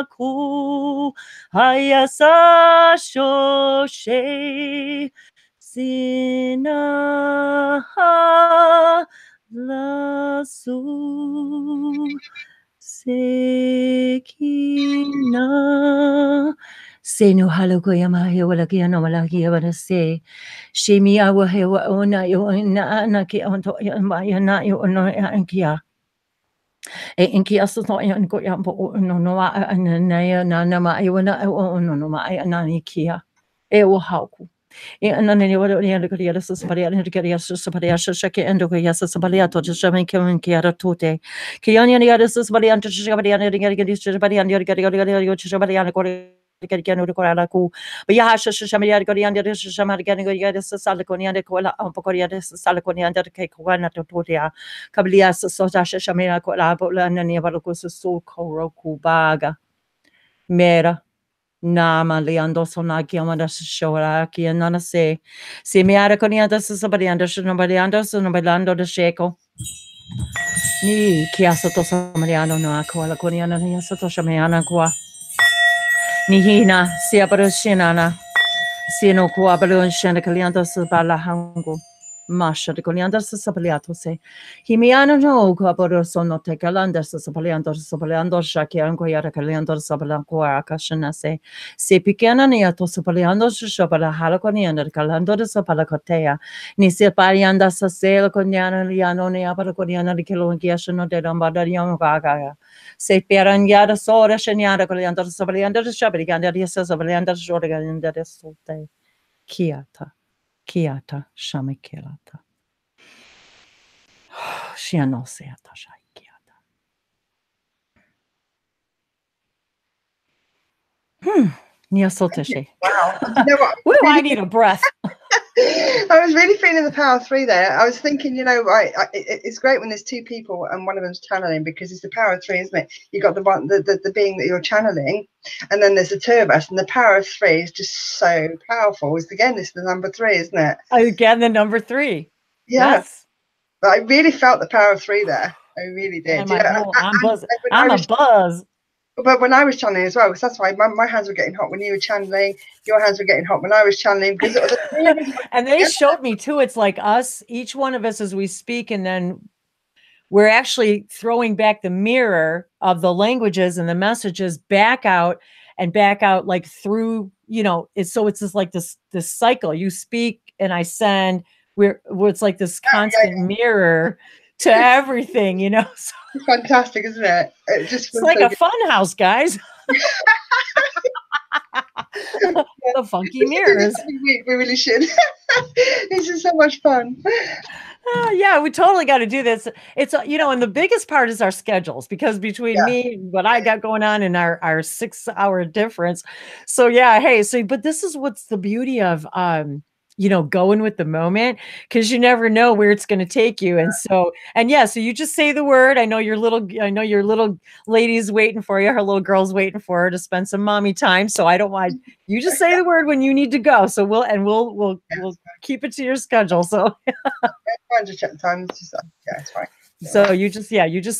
ku hayasa shoshe sina lasu sekina Senu haluko yama wala kia no mala kia wala se shimi awa hewa ona yo na ki onto ya na yo no ankia inkia so to ya ko ya po no no na ma yo na no ma na ni kia e wo hauku e na ne wala ni ala kia so sabari ala kia so sabari so shake endo ko ya so sabari to just shamen kemen kia tote kia ni ala so sabari anto sabari ala kia sabari ala kia sabari ala ko but yeah, Shamia Gorianda, Shamargania, Salaconianda, Cola, Ampocoria, Salaconianda, Cacoana, Totoria, Cablias, Sotasha, Shamia, Cola, and Nevarocus, so Koroku Baga, Mera, Nama, Leando Sonaki, Amanda Shoraki, and Nana say, Simiara Conianda, somebody under, nobody under, so nobody land the Shako. Ni kiasato samariano no aqua la coriana ni asato shamayana qua. Nihina siabara shinana. Sino qua balun shana calianta sabala hango. Masha de coliander sapaliato se. Himiano no caboro sono te calendar sapaliando shaki angoyara caliander sabalanco akashana se. Se picana niato sapaliando shabala halaconiana calendar sapalacotea. Ni se parianda sa sela coniana liano ne apalaconiana di kilongiashano de lambadarian gaga. Se peranyada sora shanyada coliander sapalianda shabriganda sabalianda jorganda de sote. Kiata. Kiata shamikelata. Shianoseata shaikiata. Niasoteshe. Wow. You know what? Woo, I need a breath. I was really feeling the power of 3 there. I was thinking, it's great when there's 2 people and one of them's channeling, because it's the power of 3, isn't it? You got the being that you're channeling, and then there's the 2 of us, and the power of 3 is just so powerful. It's the number 3, isn't it? Again, the number 3. Yeah. Yes. But I really felt the power of 3 there. I really did. I'm a buzz. But when I was channeling as well, because that's why my hands were getting hot when you were channeling, your hands were getting hot when I was channeling, because it was the 3 of us. And they showed me too, it's like us, each one of us as we speak, and then we're actually throwing back the mirror of the languages and the messages back out like through, it's just like this cycle. You speak and I send, where it's like this constant mirror to everything, So, fantastic, isn't it? It's like a fun house, guys. The funky mirrors. We really should. This is so much fun. Yeah, we totally got to do this. It's, and the biggest part is our schedules, because between me, what I got going on, and our 6-hour difference. So yeah, hey, but this is what's the beauty of, going with the moment, because you never know where it's going to take you. And so you just say the word. I know your little lady's waiting for you. Her little girl's waiting for her to spend some mommy time. So I don't mind. You just say the word when you need to go. So we'll keep it to your schedule. So it's fine. So you just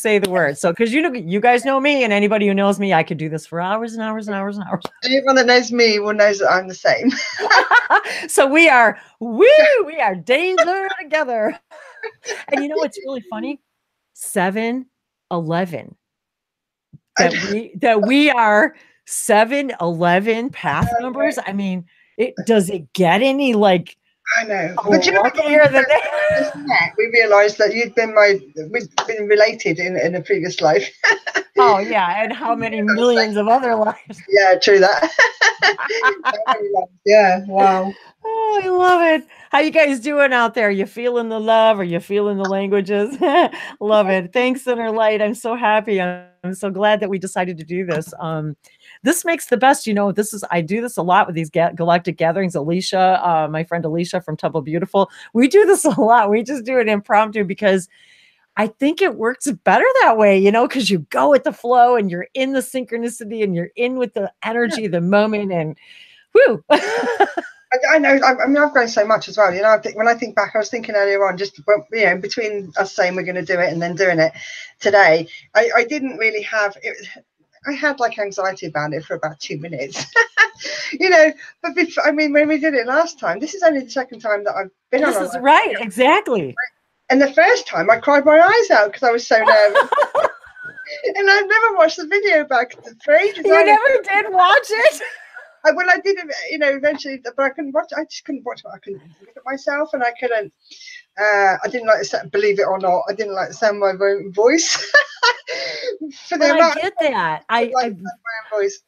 say the word. So, because you guys know me, and anybody who knows me, I could do this for hours and hours and hours and hours. Anyone that knows me will know that I'm the same. So we are danger together. And it's really funny. 7-11. That we are 7-11 path numbers. I mean, does it get any like? I know. But luckier than that. We realised that we've been related in a previous life. Oh yeah, and how many millions of other lives? Yeah, true that. Yeah, wow. Oh, I love it. How you guys doing out there? You feeling the love? Are you feeling the languages? Love it. Thanks, Inner Light. I'm so happy. I'm so glad that we decided to do this. This makes the best, I do this a lot with these galactic gatherings. Alicia, my friend Alicia from Temple Beautiful, we do this a lot. We just do it impromptu because I think it works better that way, because you go with the flow and you're in the synchronicity and you're in with the energy of the moment, and whoo. I know. I mean, I've grown so much as well. When I think back, I was thinking earlier on, just between us saying we're going to do it and then doing it today, I didn't really have it. I had like anxiety about it for about 2 minutes, But before, when we did it last time, this is only the second time that I've been on. This is right, exactly. And the first time, I cried my eyes out because I was so nervous. And I've never watched the video back for ages. You never did watch it? Well, I did, eventually, but I couldn't watch it. I just couldn't watch it. I couldn't look at myself, and I couldn't. I didn't like the sound, believe it or not. I didn't like the sound of my own voice. I get that. I like my own voice.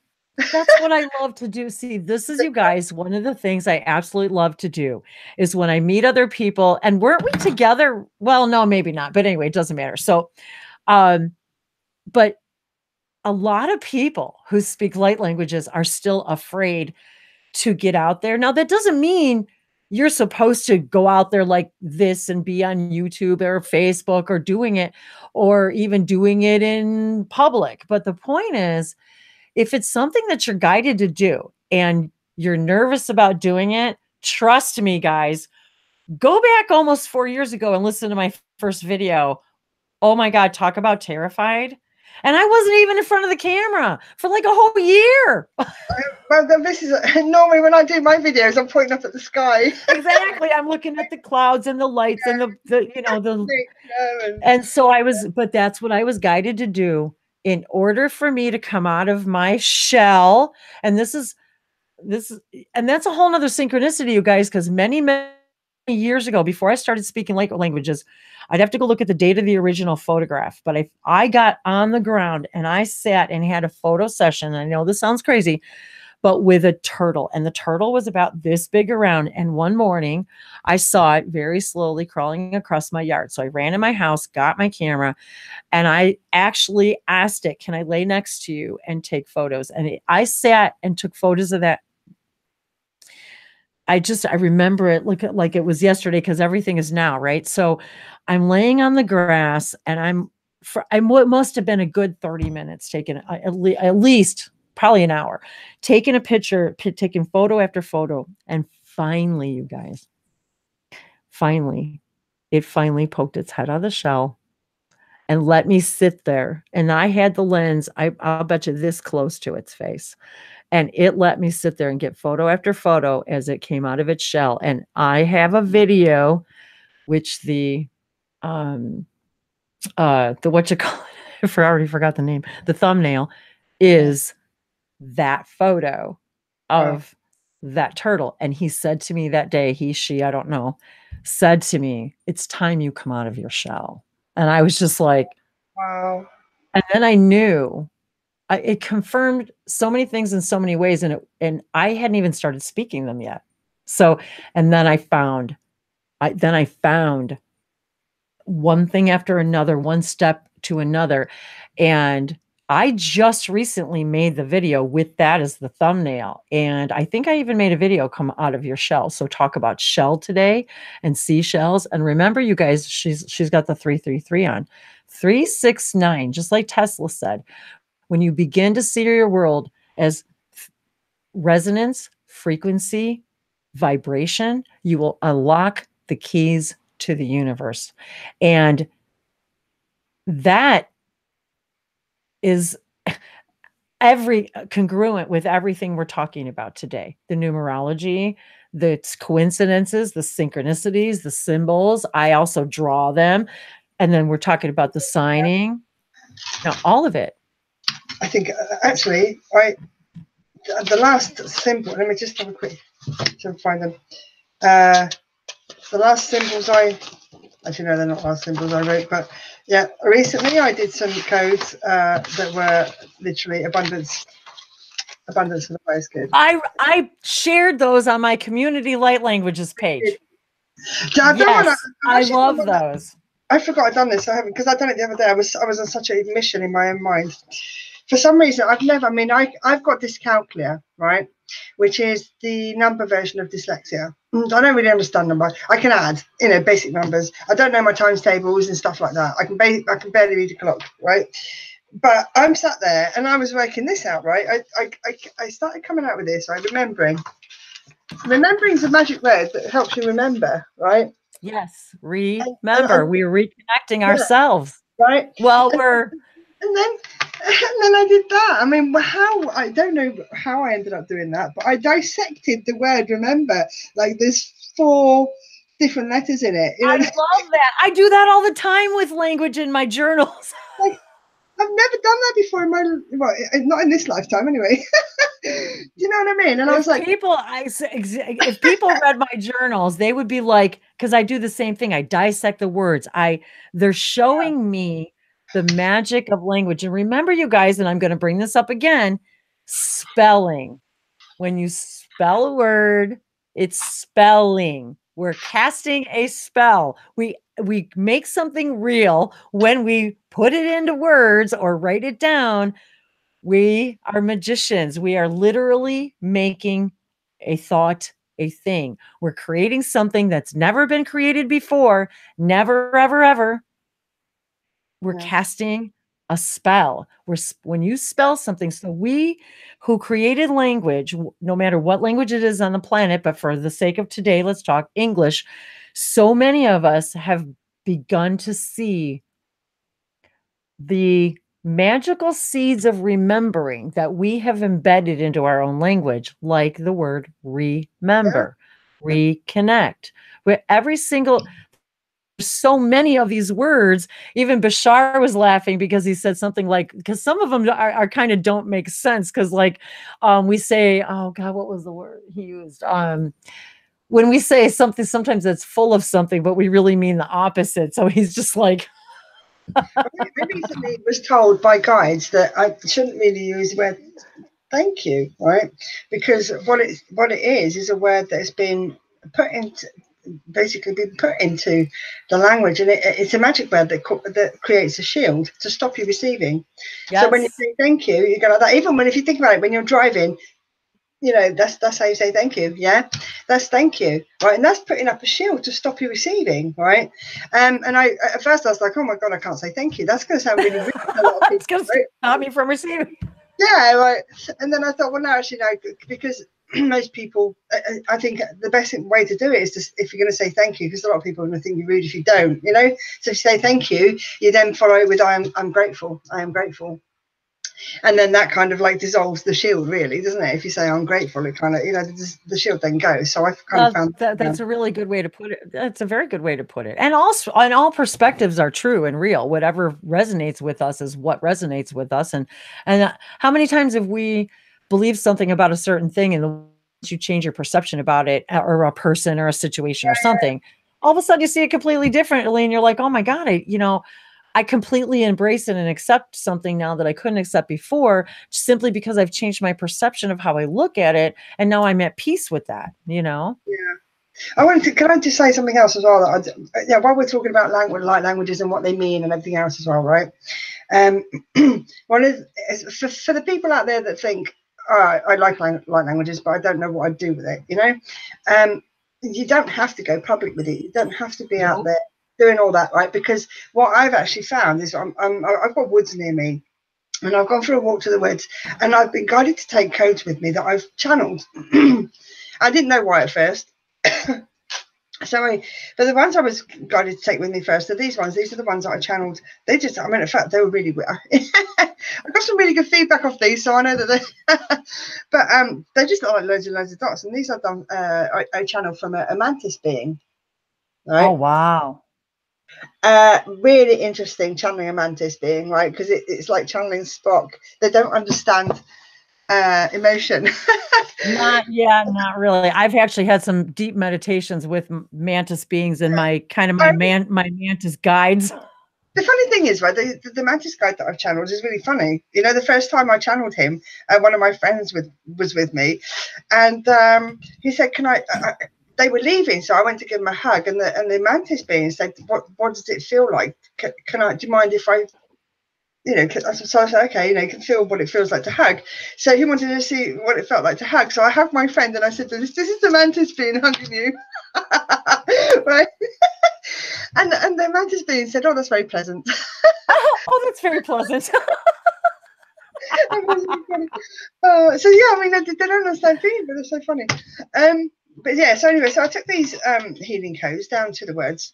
That's what I love to do. See, this is, you guys, one of the things I absolutely love to do is when I meet other people, and weren't we together? Well, no, maybe not. But anyway, it doesn't matter. So, but a lot of people who speak light languages are still afraid to get out there. Now, that doesn't mean you're supposed to go out there like this and be on YouTube or Facebook or doing it, or even doing it in public. But the point is, if it's something that you're guided to do and you're nervous about doing it, trust me, guys, go back almost 4 years ago and listen to my first video Oh my God, talk about terrified. And I wasn't even in front of the camera for like a whole year. Well, then this is normally when I do my videos, I'm pointing up at the sky. Exactly. I'm looking at the clouds and the lights and and so but that's what I was guided to do in order for me to come out of my shell. And and that's a whole nother synchronicity, you guys, because many years ago, before I started speaking languages, I'd have to go look at the date of the original photograph. But I got on the ground and I sat and had a photo session. I know this sounds crazy, but with a turtle. And the turtle was about this big around. And one morning I saw it very slowly crawling across my yard. So I ran in my house, got my camera, and I actually asked it, can I lay next to you and take photos? And I sat and took photos of that. I remember it like it was yesterday, because everything is now, right? So I'm laying on the grass and I must have been a good 30 minutes taking at least probably an hour, taking a picture, taking photo after photo. And finally, you guys, it finally poked its head out of the shell and let me sit there. And I had the lens, I'll bet you this close to its face. And it let me sit there and get photo after photo as it came out of its shell. And I have a video, which the what you call it, I already forgot the name. The thumbnail is that photo of that turtle. And he said to me that day, she, I don't know, said to me, it's time you come out of your shell. And I was just like, wow. And then I knew. It confirmed so many things in so many ways, and I hadn't even started speaking them yet. So, and then I found one thing after another, one step to another, and I just recently made the video with that as the thumbnail, and I think I even made a video, come out of your shell. So talk about shell today and seashells, and remember, you guys, she's got the 333 on 369, just like Tesla said. When you begin to see your world as resonance, frequency, vibration, you will unlock the keys to the universe. And that is congruent with everything we're talking about today. The numerology, the coincidences, the synchronicities, the symbols. I also draw them. And then we're talking about the signing. Now, all of it. I think actually, the last symbol. Let me just have a quick to find them. The last symbols actually no, they're not last symbols I wrote, but yeah, recently I did some codes that were literally abundance for the highest good. I shared those on my community light languages page. Yes, I love those. I forgot I'd done this. I haven't, because I'd done it the other day. I was on such a mission in my own mind. For some reason, I've got dyscalculia, right? Which is the number version of dyslexia. I don't really understand numbers. I can add, basic numbers. I don't know my times tables and stuff like that. I can barely read a clock, right? But I'm sat there and I was working this out, right? I started coming out with this, right? Remembering. Remembering is a magic word that helps you remember, right? Yes, remember. We're reconnecting ourselves. Right. Well, And then I did that. I mean, I don't know how I ended up doing that, but I dissected the word remember. Like there's 4 different letters in it. I love that. I do that all the time with language in my journals. Like, I've never done that before not in this lifetime anyway. Do you know what I mean? And I was like, if people read my journals, they would be like, because I do the same thing. I dissect the words. They're showing me the magic of language. And remember, you guys, and I'm going to bring this up again, spelling. When you spell a word, it's spelling. We're casting a spell. We make something real when we put it into words or write it down. We are magicians. We are literally making a thought a thing. We're creating something that's never been created before. Never, ever, ever. We're casting a spell. When you spell something, so we who created language, no matter what language it is on the planet, but for the sake of today, let's talk English. So many of us have begun to see the magical seeds of remembering that we have embedded into our own language, like the word remember, reconnect. Where every single, so many of these words, even Bashar was laughing because he said something like, because some of them are kind of don't make sense. Cause like, we say, oh God, what was the word he used? When we say something, sometimes it's full of something, but we really mean the opposite. So he's just like, I recently was told by guides that I shouldn't really use the word thank you, right? Because what it is a word that's been put into, basically been put into the language, and it's a magic word that creates a shield to stop you receiving. yes. So when you say thank you, you go like that. Even when, if you think about it, when you're driving, you know, that's how you say thank you. Yeah, that's thank you, right? And that's putting up a shield to stop you receiving, right? And I, at first I was like, oh my God, I can't say thank you. That's going to sound really rude to a lot of people. It's going to stop me from receiving. Yeah, right. And then I thought, well, no, actually, no, because most people, I think the best way to do it is to, if you're going to say thank you, because a lot of people are going to think you're rude if you don't, you know. So if you say thank you, you then follow it with I'm grateful. I am grateful. And then that kind of like dissolves the shield, really, doesn't it? If you say I'm grateful, it kind of, you know, the shield then goes. So I've kind of found that's a really good way to put it. That's a very good way to put it. And also, and all perspectives are true and real. Whatever resonates with us is what resonates with us. And how many times have we believed something about a certain thing, and once you change your perception about it, or a person or a situation or something, all of a sudden you see it completely differently, and you're like, oh my God, I completely embrace it and accept something now that I couldn't accept before, simply because I've changed my perception of how I look at it. And now I'm at peace with that, you know? Yeah. Can I just say something else as well? Yeah, while we're talking about light languages and what they mean and everything else as well, right? One is for the people out there that think, oh, I like light languages, but I don't know what I'd do with it, you know? You don't have to go public with it. You don't have to be out there doing all that, right? Because what I've actually found is I've got woods near me, and I've gone for a walk to the woods, and I've been guided to take codes with me that I've channeled. I didn't know why at first. But the ones I was guided to take with me first are these ones. These are the ones that I channeled. They just, I mean, in fact, they were really, I got some really good feedback off these, so I know that they, but they just look like loads and loads of dots. And these I've done, I channeled from a mantis being. Right? Oh, wow. Really interesting channeling a mantis being, right? Because it's like channeling Spock. They don't understand emotion. Not really. I've actually had some deep meditations with mantis beings and my mantis guides. The funny thing is, right, the mantis guide that I've channeled is really funny. You know, the first time I channeled him, one of my friends was with me, and he said, "Can I?" They were leaving, so I went to give him a hug, and the mantis being said, "What does it feel like? Can I? Do you mind if I?" You know, so I said, okay, you know, you can feel what it feels like to hug. So he wanted to see what it felt like to hug. So I hugged my friend and I said, this is the mantis being hugging you. Right? and the mantis being said, oh, that's very pleasant. Oh, that's very pleasant. So yeah, I mean, they don't understand feeling, but they're so funny. But yeah, so anyway, so I took these healing codes down to the woods.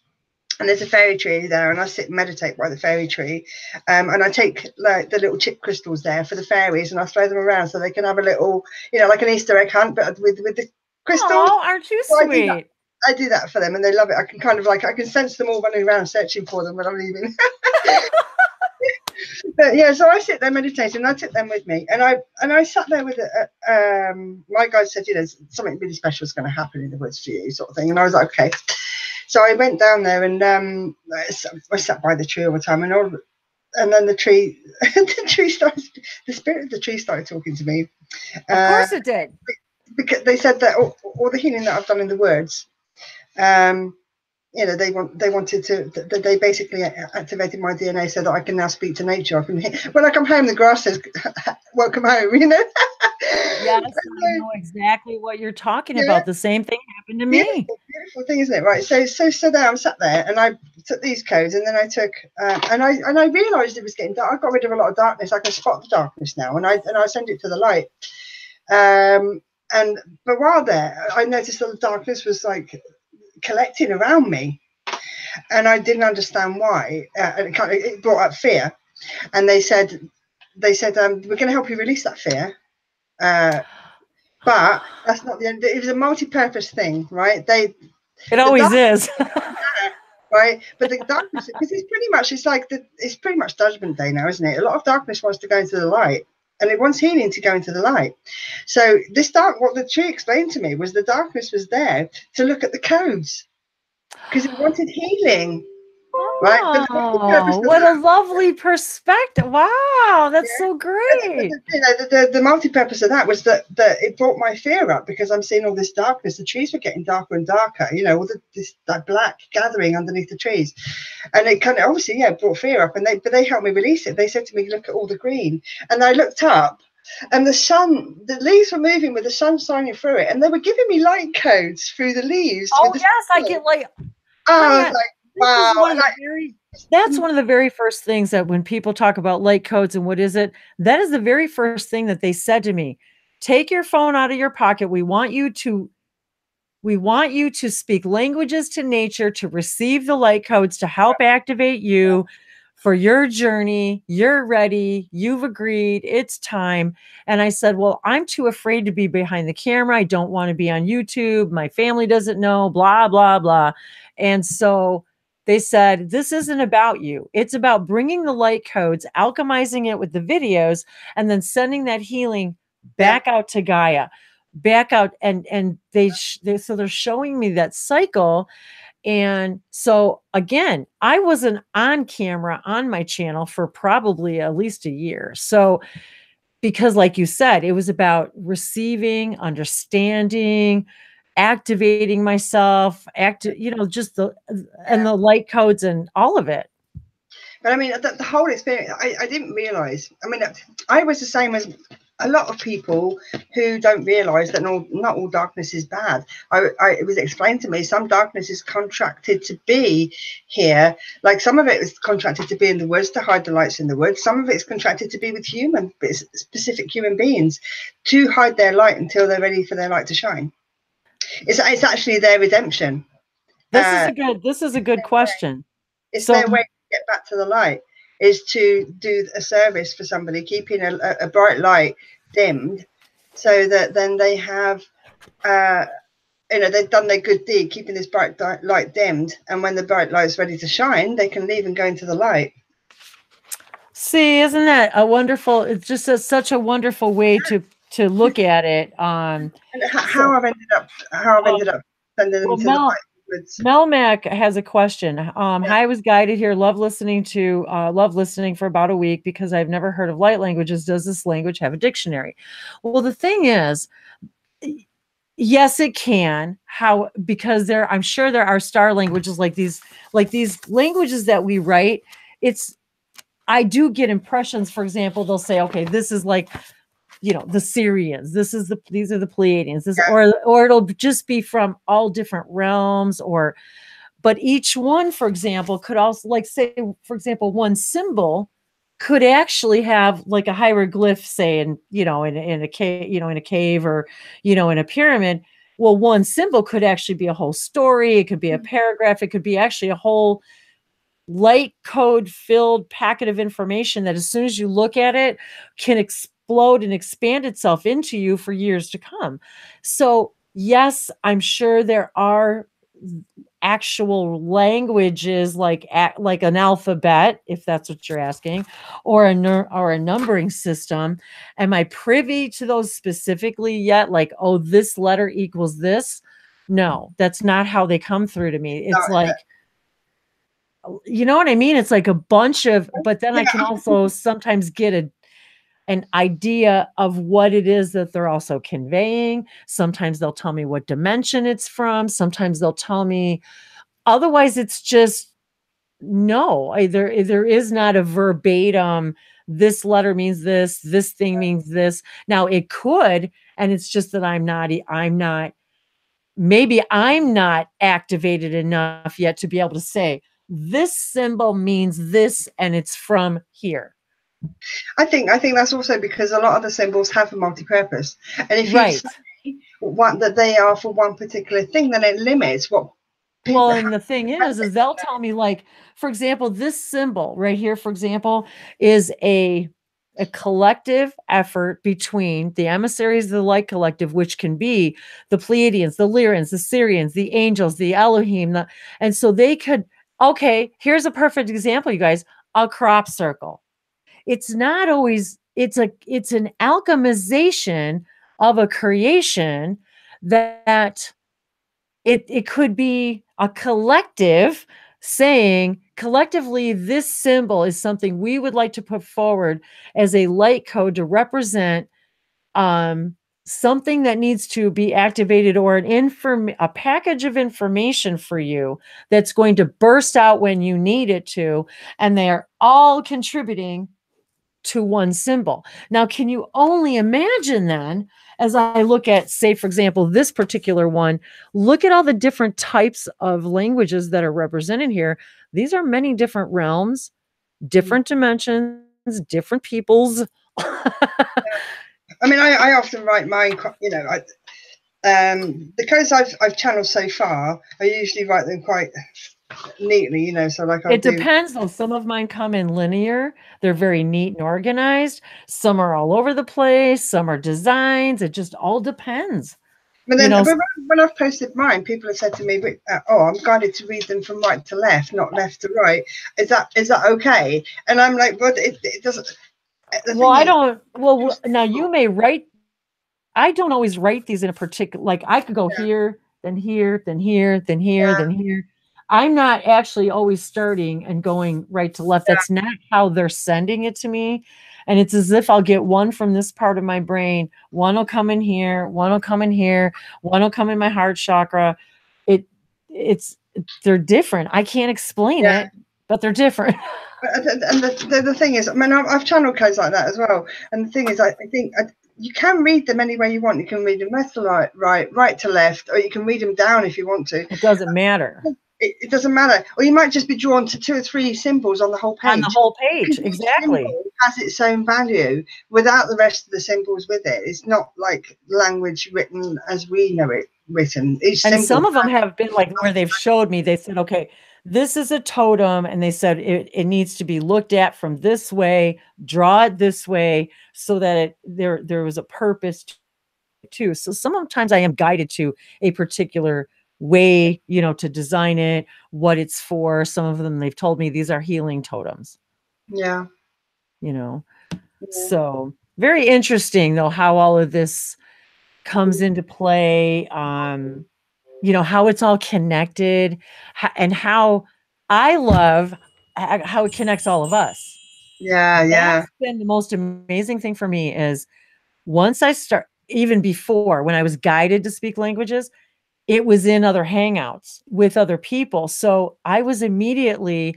And there's a fairy tree there, and I sit and meditate by the fairy tree. And I take like the little chip crystals there for the fairies, and I throw them around so they can have a little, you know, like an Easter egg hunt, but with the crystals. Oh, aren't you sweet? I do that for them, and they love it. I can kind of like, I can sense them all running around searching for them when I'm leaving. But yeah, so I sit there meditating, and I took them with me, and I sat there with my guide said, you know, something really special is going to happen in the woods for you, sort of thing. And I was like, okay. So I went down there, and I sat by the tree all the time, and then the tree, the spirit of the tree started talking to me. Of course it did. Because they said that all the healing that I've done in the woods, you know, they basically activated my DNA so that I can now speak to nature. When I come home, the grass says, welcome home, you know? Yes, I know exactly what you're talking about. The same thing happened to me. Beautiful thing, isn't it? Right. So there I'm sat there, and I took these codes, and then I took and I realized it was getting dark. I got rid of a lot of darkness. I can spot the darkness now, and I send it to the light. But while there, I noticed that the darkness was like collecting around me, and I didn't understand why. And it brought up fear. and they said, we're going to help you release that fear. But that's not the end. It was a multi-purpose thing, right? It always is. Right, but the darkness, because it's pretty much Judgment Day now, isn't it? A lot of darkness wants to go into the light, and it wants healing to go into the light. So what the tree explained to me was the darkness was there to look at the codes because it wanted healing. Right? Oh, what a lovely perspective. Wow, that's so great. The multi-purpose of that was that it brought my fear up because I'm seeing all this darkness. The trees were getting darker and darker, all this black gathering underneath the trees. And it kind of obviously, brought fear up. But they helped me release it. They said to me, look at all the green. And I looked up and the leaves were moving with the sun shining through it. And they were giving me light codes through the leaves. Oh, yes, I get like... Oh, I was like, wow. That's one of the very first things that when people talk about light codes and what is it, that is the very first thing that they said to me. Take your phone out of your pocket. We want you to speak languages to nature, to receive the light codes, to help activate you for your journey. You're ready. You've agreed. It's time. And I said, well, I'm too afraid to be behind the camera. I don't want to be on YouTube. My family doesn't know, blah, blah, blah. And so they said, this isn't about you. It's about bringing the light codes, alchemizing it with the videos, and then sending that healing back out to Gaia, back out. And so they're showing me that cycle. And so again, I wasn't on camera on my channel for probably at least a year. So because like you said, it was about receiving, understanding, activating myself, just the light codes and all of it. But I mean, the whole experience, I didn't realize. I mean, I was the same as a lot of people who don't realize that not all darkness is bad. It was explained to me some darkness is contracted to be here. Like some of it is contracted to be in the woods to hide the lights in the woods. Some of it's contracted to be with specific human beings to hide their light until they're ready for their light to shine. It's actually their redemption. This is a good question. It's their way to get back to the light, is to do a service for somebody, keeping a bright light dimmed, so that then they have, they've done their good deed, keeping this bright light dimmed, and when the bright light is ready to shine, they can leave and go into the light. See, isn't that a wonderful? It's just such a wonderful way to look at it. And how I've ended up sending them to the light. Melmac has a question. Hi, I was guided here. Love listening for about a week because I've never heard of light languages. Does this language have a dictionary? Well, the thing is, yes, it can. Because I'm sure there are star languages like these languages that we write. I do get impressions. For example, they'll say, okay, this is like, the Syrians, these are the Pleiadians, or it'll just be from all different realms, but each one, for example, could also, like, say, for example, one symbol could actually have like a hieroglyph, say, in a cave, or, in a pyramid. Well, one symbol could actually be a whole story. It could be a paragraph. It could be actually a whole light code filled packet of information that as soon as you look at it can explode and expand itself into you for years to come. So yes, I'm sure there are actual languages like an alphabet, if that's what you're asking, or a numbering system. Am I privy to those specifically yet? Like, oh, this letter equals this? No, that's not how they come through to me. It's you know what I mean? It's like a bunch of, but then I can also sometimes get an idea of what it is that they're also conveying. Sometimes they'll tell me what dimension it's from. Sometimes they'll tell me, otherwise it's just, no, there is not a verbatim, this letter means this thing means this. Now it could, and it's just that maybe I'm not activated enough yet to be able to say, this symbol means this, and it's from here. I think that's also because a lot of the symbols have a multi-purpose, and if you say that they are for one particular thing, then it limits what Well, and the thing is they'll tell me, like, for example, this symbol right here, for example, is a collective effort between the emissaries of the light collective, which can be the Pleiadians, the Lyrians, the Syrians, the angels, the Elohim. And so they could, okay, here's a perfect example, you guys, a crop circle. It's not always, it's an alchemization of a creation that it could be a collective saying, collectively, this symbol is something we would like to put forward as a light code to represent something that needs to be activated, or a package of information for you that's going to burst out when you need it to, and they are all contributing to one symbol. Now, can you only imagine then, as I look at, say, for example, this particular one, look at all the different types of languages that are represented here. These are many different realms, different dimensions, different peoples. I mean, I often write my, because I've channeled so far, I usually write them quite neatly, so like it depends though. Some of mine come in linear. They're very neat and organized. Some are all over the place. Some are designs. It just all depends. But then when I've posted mine, people have said to me, I'm guided to read them from right to left, not left to right. Is that okay? And I'm like, but it doesn't. Well, I don't. Well, now you may write. I don't always write these in a particular, like I could go here, then here, then here, then here, then here. I'm not actually always starting and going right to left. That's not how they're sending it to me. And it's as if I'll get one from this part of my brain. One will come in here. One will come in here. One will come in my heart chakra. They're different. I can't explain it, but they're different. And the thing is, I mean, I've channeled codes like that as well. And the thing is, I think you can read them any way you want. You can read them left to right to left, or you can read them down if you want to. It doesn't matter. It doesn't matter. Or you might just be drawn to 2 or 3 symbols on the whole page. On the whole page, exactly. It has its own value without the rest of the symbols with it. It's not like language written as we know it written. And some of them have been like where they've showed me, they said, okay, this is a totem. And they said it needs to be looked at from this way, draw it this way, so that there was a purpose too. So sometimes I am guided to a particular way, to design it, what it's for. Some of them, they've told me these are healing totems. Yeah. So very interesting though, how all of this comes into play, how it's all connected, and how I love how it connects all of us. Yeah. That's been the most amazing thing for me is once I start, even before when I was guided to speak languages, it was in other hangouts with other people. So I was immediately,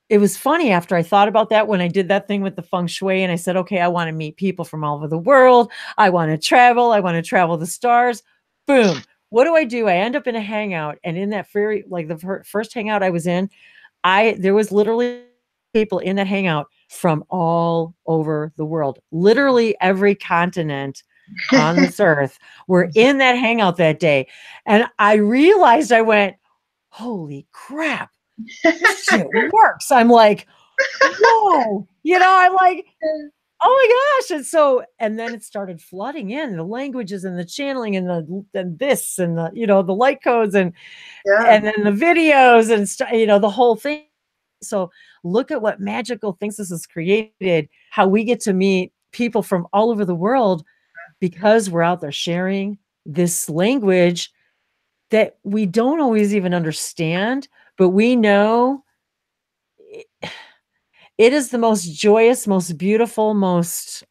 it was funny after I thought about that, when I did that thing with the feng shui and I said, okay, I want to meet people from all over the world. I want to travel. the stars. Boom. What do? I end up in a hangout, and in that the first hangout I was in, there was literally people in that hangout from all over the world, literally every continent on this earth were in that hangout that day. And I realized, I went, holy crap, this shit works. I'm like, whoa, I'm like, oh my gosh. And then it started flooding in the languages and the channeling and this and the light codes and then the videos and the whole thing. So look at what magical things this has created, how we get to meet people from all over the world because we're out there sharing this language that we don't always even understand, but we know it is the most joyous, most beautiful, most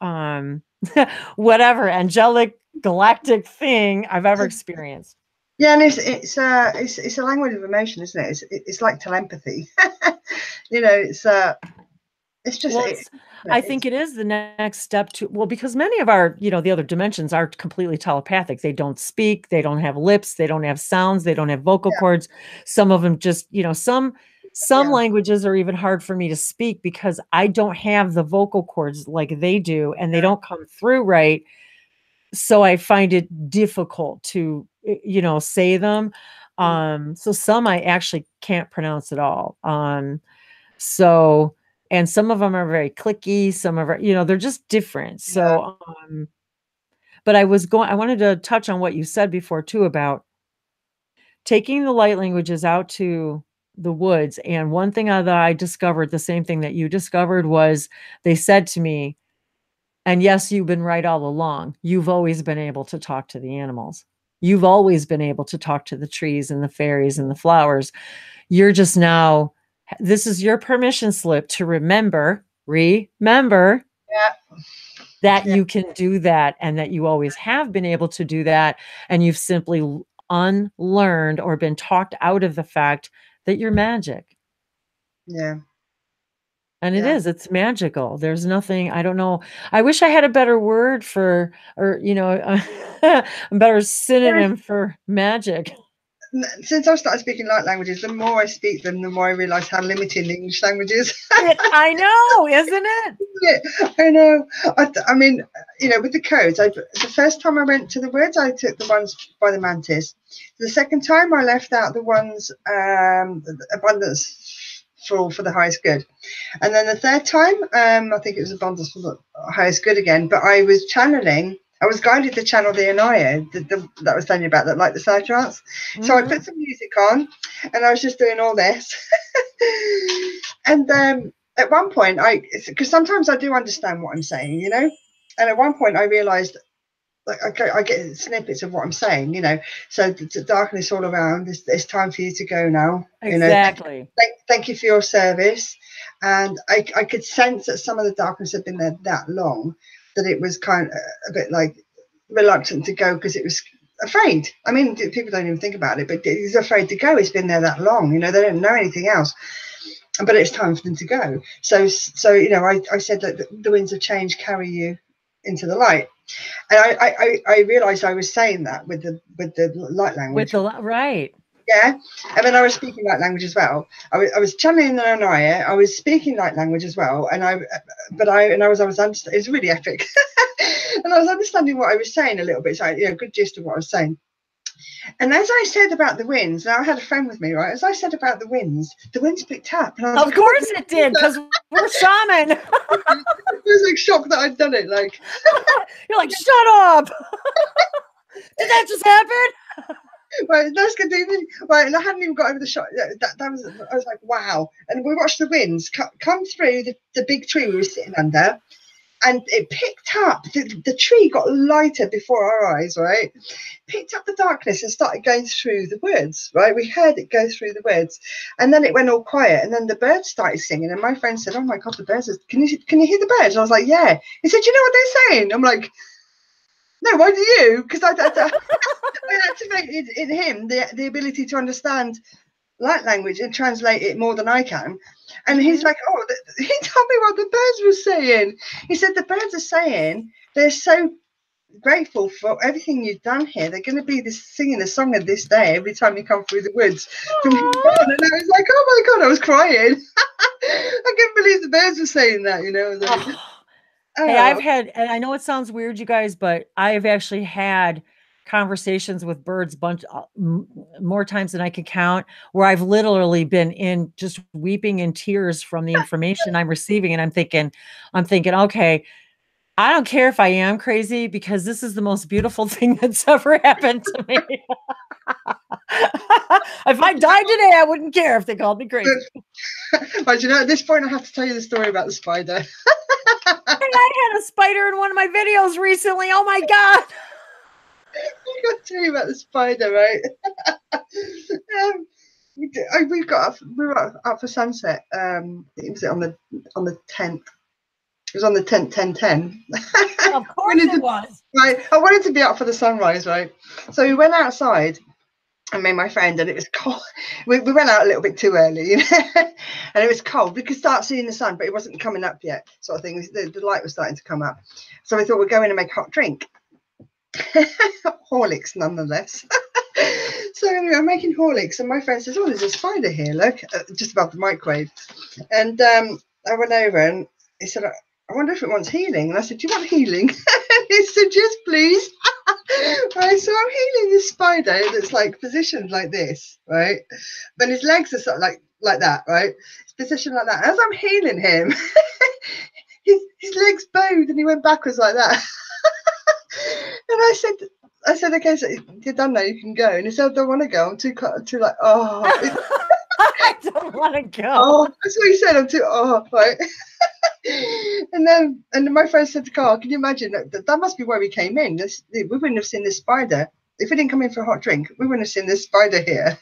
whatever angelic galactic thing I've ever experienced. Yeah, and it's a language of emotion, isn't it? It's like telepathy. It's just. I think it is the next step because many of our, the other dimensions are completely telepathic. They don't speak, they don't have lips, they don't have sounds, they don't have vocal cords. Some of them just, some languages are even hard for me to speak because I don't have the vocal cords like they do, and they don't come through right. So I find it difficult to, say them. So some I actually can't pronounce at all. So, and some of them are very clicky, some are, they're just different. So, but I wanted to touch on what you said before too, about taking the light languages out to the woods. And one thing that I discovered, the same thing that you discovered, was they said to me, and yes, you've been right all along. You've always been able to talk to the animals. You've always been able to talk to the trees and the fairies and the flowers. You're just now, this is your permission slip to remember that you can do that, and that you always have been able to do that. And you've simply unlearned or been talked out of the fact that you're magic. Yeah. And it's magical. There's nothing, I don't know. I wish I had a better word for, or, a better synonym for magic. Since I started speaking light languages, the more I speak them, the more I realize how limited the English language is. I know, isn't it? I know. I mean, with the codes, the first time I went to the woods, I took the ones by the mantis. The second time, I left out the ones abundance for the highest good. And then the third time, I think it was abundance for the highest good again. But I was channeling. I was guided to channel the Anaya that I was telling you about, that like the side trance. So I put some music on, and I was just doing all this. And at one point, because sometimes I do understand what I'm saying, and at one point I realized, like, I get snippets of what I'm saying, so the darkness all around, it's time for you to go now. Exactly. Thank you for your service. And I could sense that some of the darkness had been there that long, that it was kind of a bit like reluctant to go, because it was afraid. I mean, people don't even think about it, but he's afraid to go. It's been there that long, they don't know anything else, but it's time for them to go. So I said that the winds of change carry you into the light, and I realized I was saying that with the light language. Right. Yeah, and then I was speaking light language as well. I was channeling the Anaya. I was speaking light language as well, and I was understanding. It's really epic, and I was understanding what I was saying a little bit. So good gist of what I was saying. And as I said about the winds, now I had a friend with me, right? As I said about the winds picked up. And I was of course it did, because we're shaman. I was like shocked that I'd done it. Like, you're like, shut up. Did that just happen? Right, that's good. Right, and I hadn't even got over the shot. I was like, wow. And we watched the winds come through the big tree we were sitting under, and it picked up. The tree got lighter before our eyes, right? Picked up the darkness and started going through the woods, right? We heard it go through the woods, and then it went all quiet, and then the birds started singing. And my friend said, "Oh my God, the birds! Can you hear the birds?" And I was like, "Yeah." He said, "You know what they're saying?" I'm like, "No, why do you?" Because I activated in him the ability to understand light language and translate it more than I can. And he's like, "Oh," he told me what the birds were saying. He said the birds are saying they're so grateful for everything you've done here. They're going to be singing a song of this day every time you come through the woods from here on. And I was like, "Oh my God," I was crying. I couldn't believe the birds were saying that, Hey, I've had, and I know it sounds weird, you guys, but I've actually had conversations with birds more times than I could count, where I've literally been in just weeping in tears from the information I'm receiving. And I'm thinking, okay, I don't care if I am crazy, because this is the most beautiful thing that's ever happened to me. If I died today, I wouldn't care if they called me crazy. But at this point, I have to tell you the story about the spider. I had a spider in one of my videos recently. Oh my God. I got to tell you about the spider, right? We were up for sunset. It was on the 10th. It was on the 10th, 10/10. Of course it was. Right. I wanted to be up for the sunrise, right? So we went outside, and me and my friend, and it was cold. We went out a little bit too early, and it was cold. We could start seeing the sun, but it wasn't coming up yet, sort of thing. The light was starting to come up. So we thought we'd go in and make a hot drink. Horlicks, nonetheless. So anyway, I'm making Horlicks, and my friend says, "Oh, there's a spider here, look," just above the microwave. And I went over, and he said, I wonder if it wants healing. And I said, do you want healing? And he said, yes, please. Right, so I'm healing this spider that's like positioned like this, right? But his legs are sort of like that, right? It's positioned like that. As I'm healing him, his legs bowed and he went backwards like that. And I said, okay, so you're done now, you can go. And he said, I don't want to go. I'm too like, oh. I don't want to go. Oh, that's what he said. I'm too, right. And my friend said to Carl, can you imagine that must be where we came in? We wouldn't have seen this spider if we didn't come in for a hot drink. We wouldn't have seen this spider here,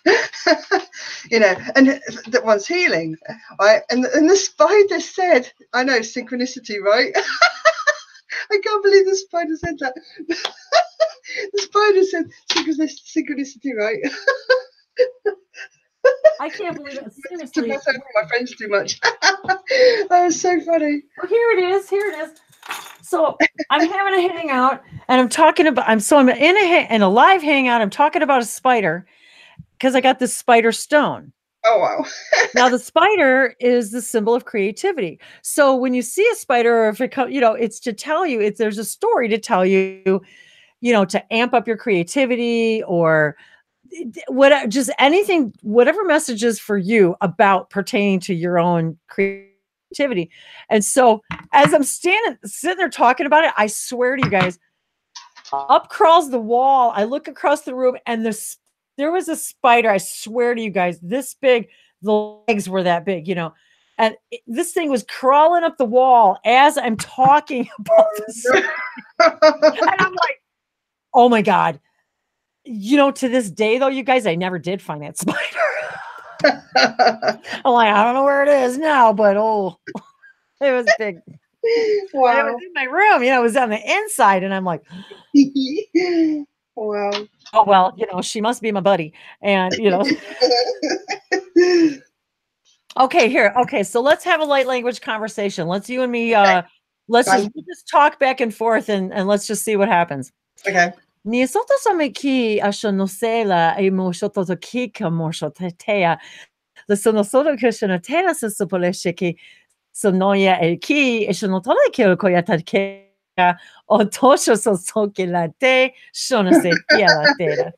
you know, and that wants healing, right? And the spider said, I know, synchronicity, right? I can't believe the spider said that. The spider said synchronicity, right? I can't believe it. Seriously. To mess over my friends too much. That was so funny. Well, here it is. So I'm having a hangout, and I'm talking about. I'm in a live hangout. I'm talking about a spider because I got this spider stone. Oh wow! Now the spider is the symbol of creativity. So when you see a spider, or if it comes, it's to tell you. There's a story to tell you, to amp up your creativity or just anything, whatever messages for you about pertaining to your own creativity. And so as I'm sitting there talking about it, I swear to you guys, up crawls the wall. I look across the room and there was a spider. I swear to you guys, this big, the legs were that big, and this thing was crawling up the wall as I'm talking about this. And I'm like, oh my God. To this day, though, you guys, I never did find that spider. I'm like, I don't know where it is now, but it was big. Wow. It was in my room, it was on the inside, and I'm like, wow. Oh, well, she must be my buddy. And, Okay, here. Okay, so let's have a light language conversation. Let's you and me, let's just talk back and forth and let's just see what happens. Okay. Ni soto sameki ashonosela emo shoto to kika mo shotetea. The sonosoto kushonotela sopoleshiki sonoya eki eshonotola koyatake o tosho sosoke la te shonose la tera.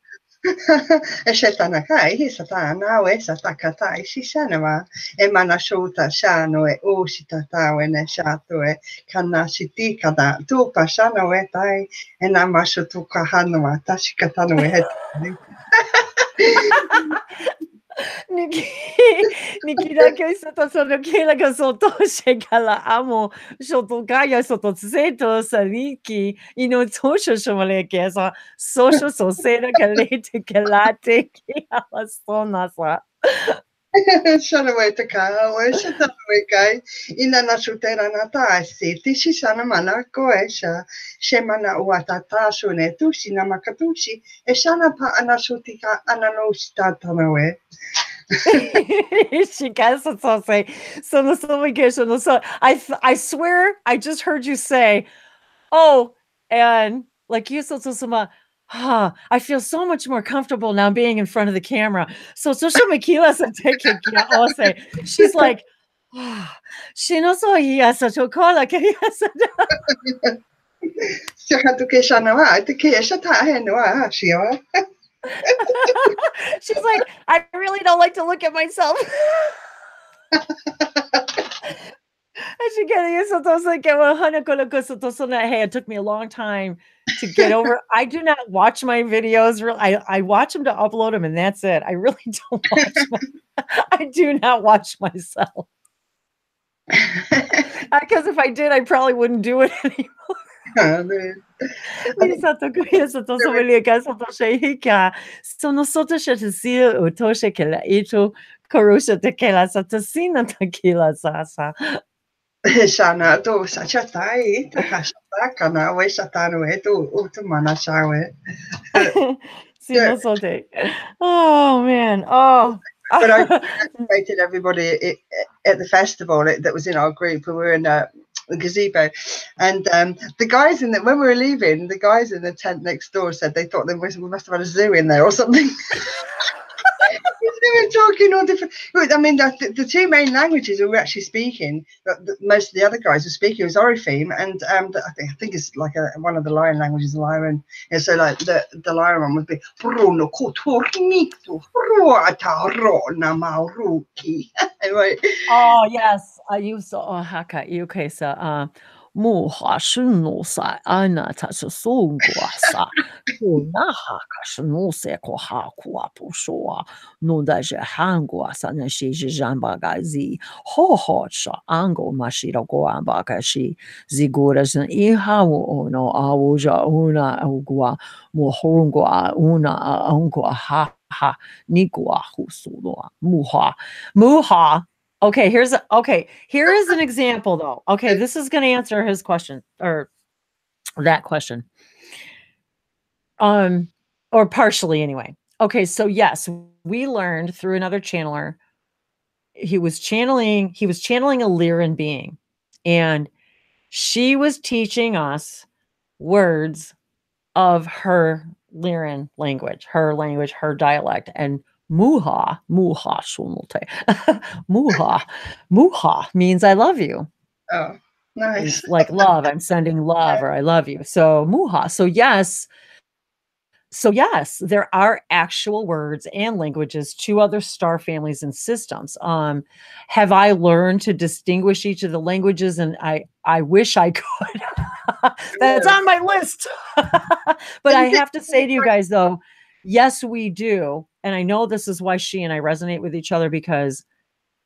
Eshetanakai, Hisatana, Satakatai, Shishanama, Emanashuta, Shano, Ushitata, and Eshatue, Kanashiti Kada, Tu Pashano, Tai, and Amashutu Kahanua, Tashikatano. Nikita que soto sono kila que soto shekala amo soto kaya soto seto saliki ino tosho shomale que esa social sosera kalete kalate que alasona sa. Shanaway to Kyle, where Shatanaway guy, in a Nashutera Nata, Tishi Shanamana, Koesha, Shemana Uatata, Shune, Tushi Namakatushi, Eshanapa Anashutika Ananoshitanawe. She gets it so say so I swear I just heard you say, oh, and like you so I feel so much more comfortable now being in front of the camera. So Makila said take it, I'll say she's like she knows such a call She's like, I really don't like to look at myself. Hey, it took me a long time to get over. I do not watch my videos. I watch them to upload them, and that's it. I really don't watch I do not watch myself. Because if I did, I probably wouldn't do it anymore. Sono sottoscettici utoshe che la ito corusha tequila satasina tequila sasa. Shana do sachatai takashakana we satano etu utumana shawe. Oh man. Oh. But I invited everybody at the festival that was in our group. We were in the gazebo, and the guys when we were leaving, the guys in the tent next door said they thought we must have had a zoo in there or something. were talking all different. I mean, the two main languages we were actually speaking, most of the other guys were speaking, was Orifeme, and I think it's like one of the lion languages, the lion. And so, like the lion one would be Bruno Kotornito Namauruki. Oh yes, you saw haka UK sa 木华是努塞安娜，她是送过撒，不那哈可是努塞过哈库啊不说啊，努的是韩国撒那些是让巴嘎子，好好吃，安国嘛是了过安巴嘎是，是过的是以哈我no啊我着una过我红过una安过哈哈，你过胡苏罗木华木华。Okay, here is an example though. Okay, this is going to answer his question or that question. Or partially anyway. Okay, so yes, we learned through another channeler. He was channeling a Lyran being, and she was teaching us words of her Lyran language, her dialect, and Muha means I love you. Oh, nice. It's like love. I'm sending love, or I love you. So Muha. So yes, there are actual words and languages to other star families and systems. Have I learned to distinguish each of the languages? And I wish I could. That's on my list. But I have to say to you guys though, yes, we do. And I know this is why she and I resonate with each other, because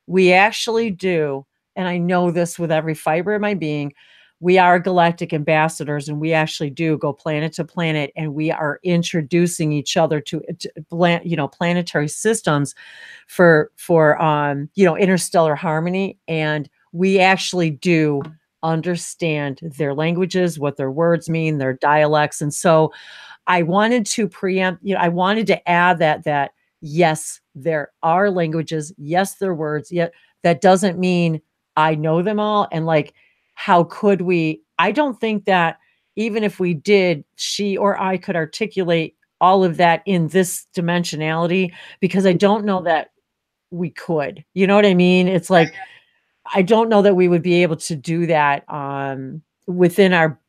we actually do. And I know this with every fiber of my being. We are galactic ambassadors, and we actually do go planet to planet, and we are introducing each other to planetary systems for interstellar harmony. And we actually do understand their languages, what their words mean, their dialects. And so I wanted to preempt, I wanted to add that yes, there are languages, yes, there are words, yet that doesn't mean I know them all. And like, how could we? I don't think that even if we did, she or I could articulate all of that in this dimensionality, because I don't know that we could. You know what I mean? It's like, I don't know that we would be able to do that within our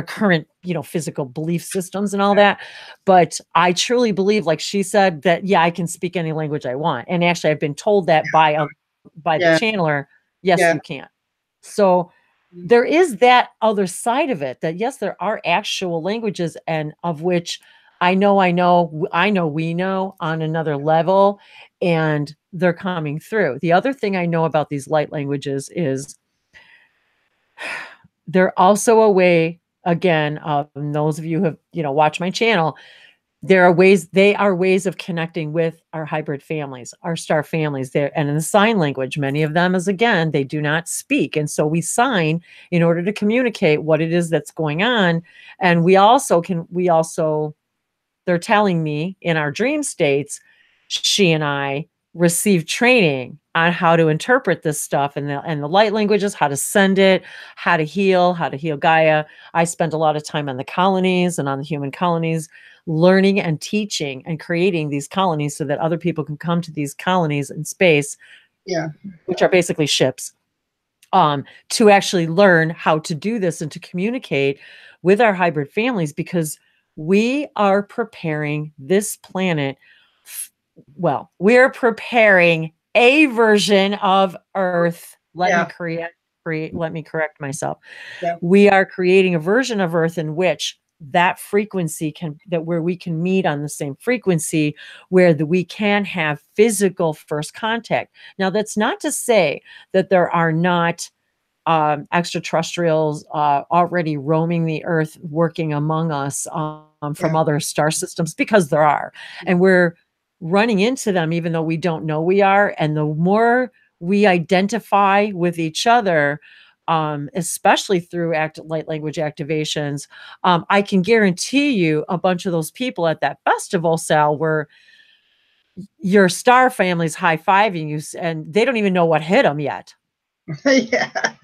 current, physical belief systems and all that. But I truly believe, like she said, that, yeah, I can speak any language I want. And actually I've been told that by the channeler. Yes, you can. So there is that other side of it, that yes, there are actual languages, and of which we know on another level, and they're coming through. The other thing I know about these light languages is they're also a way, again, those of you who have, watched my channel, they are ways of connecting with our hybrid families, our star families there. And in the sign language, many of them, they do not speak. And so we sign in order to communicate what it is that's going on. And they're telling me in our dream states, she and I receive training on how to interpret this stuff and the light languages, how to send it, how to heal Gaia. I spent a lot of time on the colonies and on the human colonies, learning and teaching and creating these colonies so that other people can come to these colonies in space, which are basically ships, to actually learn how to do this and to communicate with our hybrid families, because we are preparing this planet. We're preparing a version of Earth. Let me correct myself. Yeah. We are creating a version of Earth in which that frequency where we can meet on the same frequency, where we can have physical first contact. Now, that's not to say that there are not extraterrestrials already roaming the Earth, working among us from other star systems, because there are, and we're running into them, even though we don't know we are. And the more we identify with each other, especially through light language activations, I can guarantee you a bunch of those people at that festival, Sal, where your star family's high-fiving you, and they don't even know what hit them yet.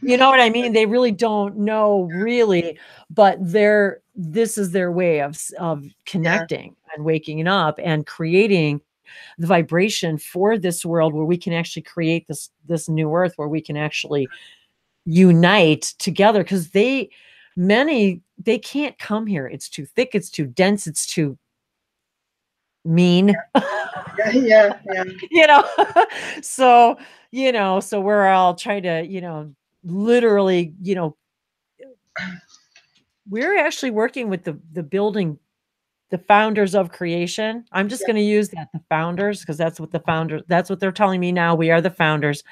You know what I mean? They really don't know, but this is their way of connecting and waking up and creating the vibration for this world where we can actually create this new earth, where we can actually unite together, because they can't come here. It's too thick, it's too dense, it's too mean. Yeah. So so we're all trying to literally we're actually working with the building, the founders of creation. I'm just going to use that, the founders, because that's what they're telling me now. We are the founders.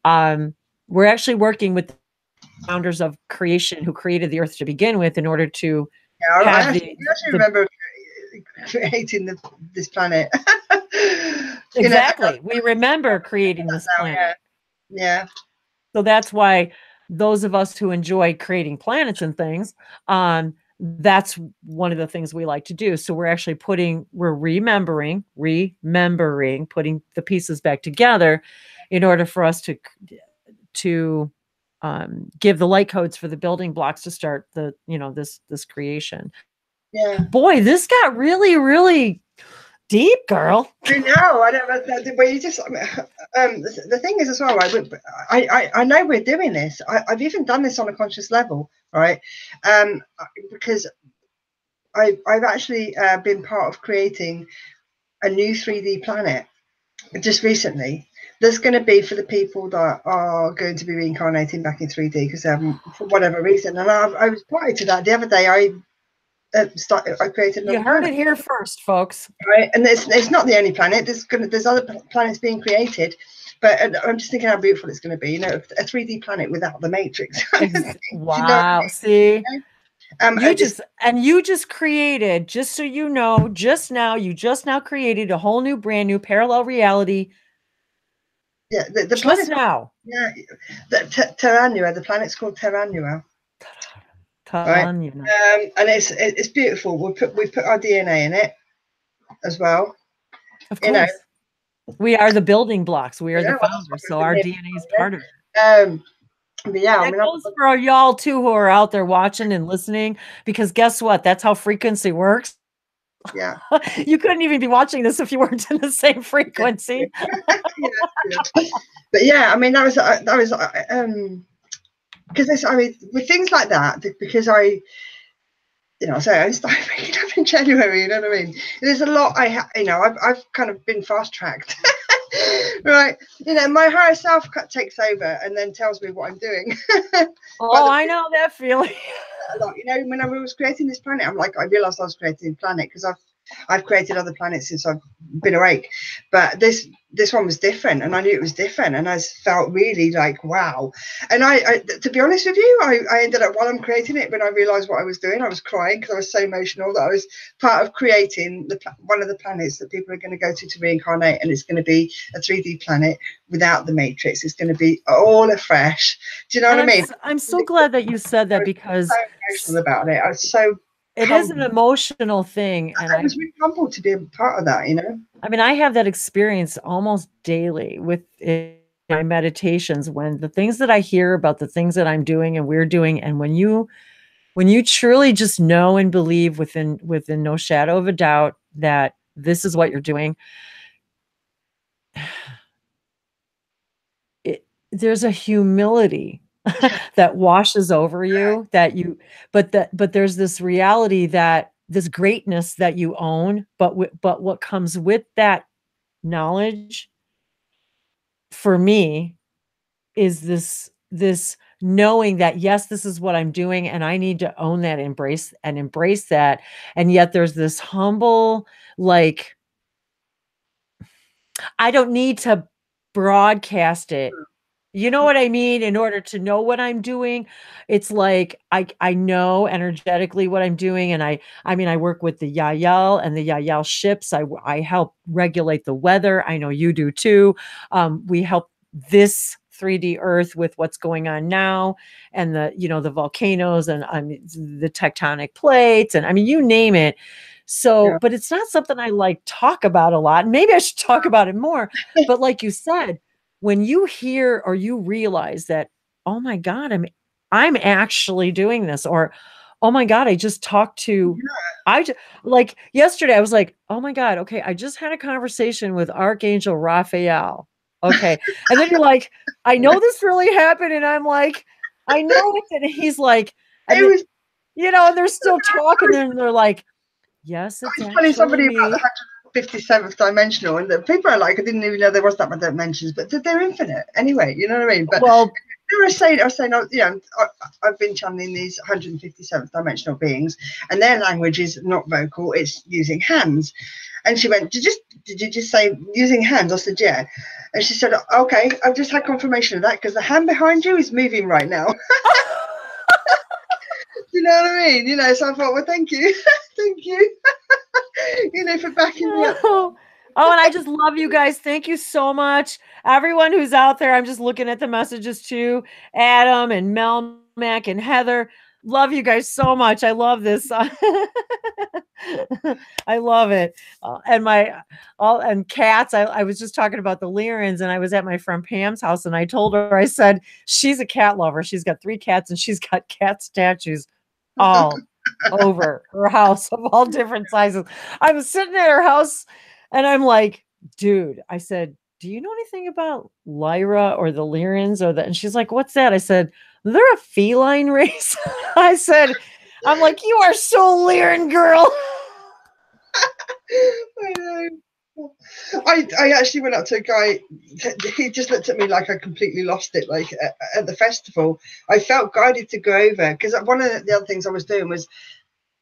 We're actually working with the founders of creation who created the earth to begin with, in order to I actually remember creating this planet. Exactly. We remember creating this planet. Yeah. So that's why those of us who enjoy creating planets and things, that's one of the things we like to do. So we're remembering, putting the pieces back together in order for us to give the light codes for the building blocks to start this creation. Yeah. Boy, this got really, really deep, girl. I know. I don't know. But you just, the thing is as well, right? I know we're doing this. I've even done this on a conscious level, right? Because I've actually been part of creating a new 3D planet just recently. There's going to be for the people that are going to be reincarnating back in 3D because for whatever reason. And I was party to that the other day. I created. You heard it here first, folks. Right, and it's not the only planet. There's other planets being created, but I'm just thinking how beautiful it's going to be. A 3D planet without the matrix. Wow! See, you just created. Just so you know, you just now created a whole new, brand new parallel reality. Yeah, the planet now. Yeah, Terranua. The planet's called Terranua. Right. And it's beautiful. We put our DNA in it as well. Of course. We are the building blocks. We are the founders, so our DNA is part of it. But yeah, that goes for y'all too who are out there watching and listening, because guess what? That's how frequency works. Yeah. You couldn't even be watching this if you weren't in the same frequency. But yeah, I mean that was because with things like that, because I started waking up in January. You know what I mean? There's a lot I've kind of been fast tracked. Right, my higher self takes over and then tells me what I'm doing. I know that feeling. When I was creating this planet, I realized I was creating a planet because I've created other planets since I've been awake, but this one was different, and I knew it was different, and I felt really like wow. And I to be honest with you, I ended up, while I'm creating it, when I realized what I was doing, I was crying because I was so emotional that I was part of creating one of the planets that people are going to go to reincarnate, and it's going to be a 3D planet without the matrix. It's going to be all afresh. Do you know what I mean? I'm so glad that you said that, because so emotional about it. I was so. It is an emotional thing, and I was really humbled to be a part of that. I mean, I have that experience almost daily with my meditations, when the things that I hear about the things that I'm doing and we're doing, and when you truly just know and believe within no shadow of a doubt that this is what you're doing, there's a humility that washes over you, but there's this reality, that this greatness that you own, but what comes with that knowledge for me is this knowing that, yes, this is what I'm doing, and I need to own that, embrace that. And yet there's this humble, like, I don't need to broadcast it. You know what I mean? In order to know what I'm doing, it's like I know energetically what I'm doing, and I work with the Yael and the Yael ships. I help regulate the weather. I know you do too. We help this 3D Earth with what's going on now, and the volcanoes, and the tectonic plates, and you name it. So, but it's not something I talk about a lot. Maybe I should talk about it more. But like you said, when you hear or you realize that, oh my God, I'm actually doing this, or oh my God, I just talked to like yesterday, I was like, oh my God, okay, I just had a conversation with Archangel Raphael. Okay. And then you're like, I know this really happened. And I'm like, I know it. And he's like, and then, and they're still talking and they're like, yes, it's telling somebody me. about the 157th dimensional, and the people are like, I didn't even know there was that many dimensions, but they're infinite anyway. You know what I mean? But well, I was saying, I've been channeling these 157th dimensional beings, and their language is not vocal; it's using hands. And she went, did you just say using hands? I said, yeah. And she said, okay, I've just had confirmation of that because the hand behind you is moving right now. You know what I mean? So I thought, well, thank you. Thank you. For backing me up. Oh, and I just love you guys. Thank you so much. Everyone who's out there, I'm just looking at the messages too. Adam and Mel Mac and Heather. Love you guys so much. I love this. I love it. And cats. I was just talking about the Lyrans, and I was at my friend Pam's house, and I told her, I said, she's a cat lover. She's got 3 cats, and she's got cat statues all over her house of all different sizes. I was sitting at her house, and I'm like, dude, I said, do you know anything about Lyra or the Lyrans or and she's like, what's that? I said, they're a feline race. I'm like, you are so Lyran, girl. I know. I actually went up to a guy. He just looked at me like I completely lost it. Like at the festival, I felt guided to go over because one of the other things I was doing was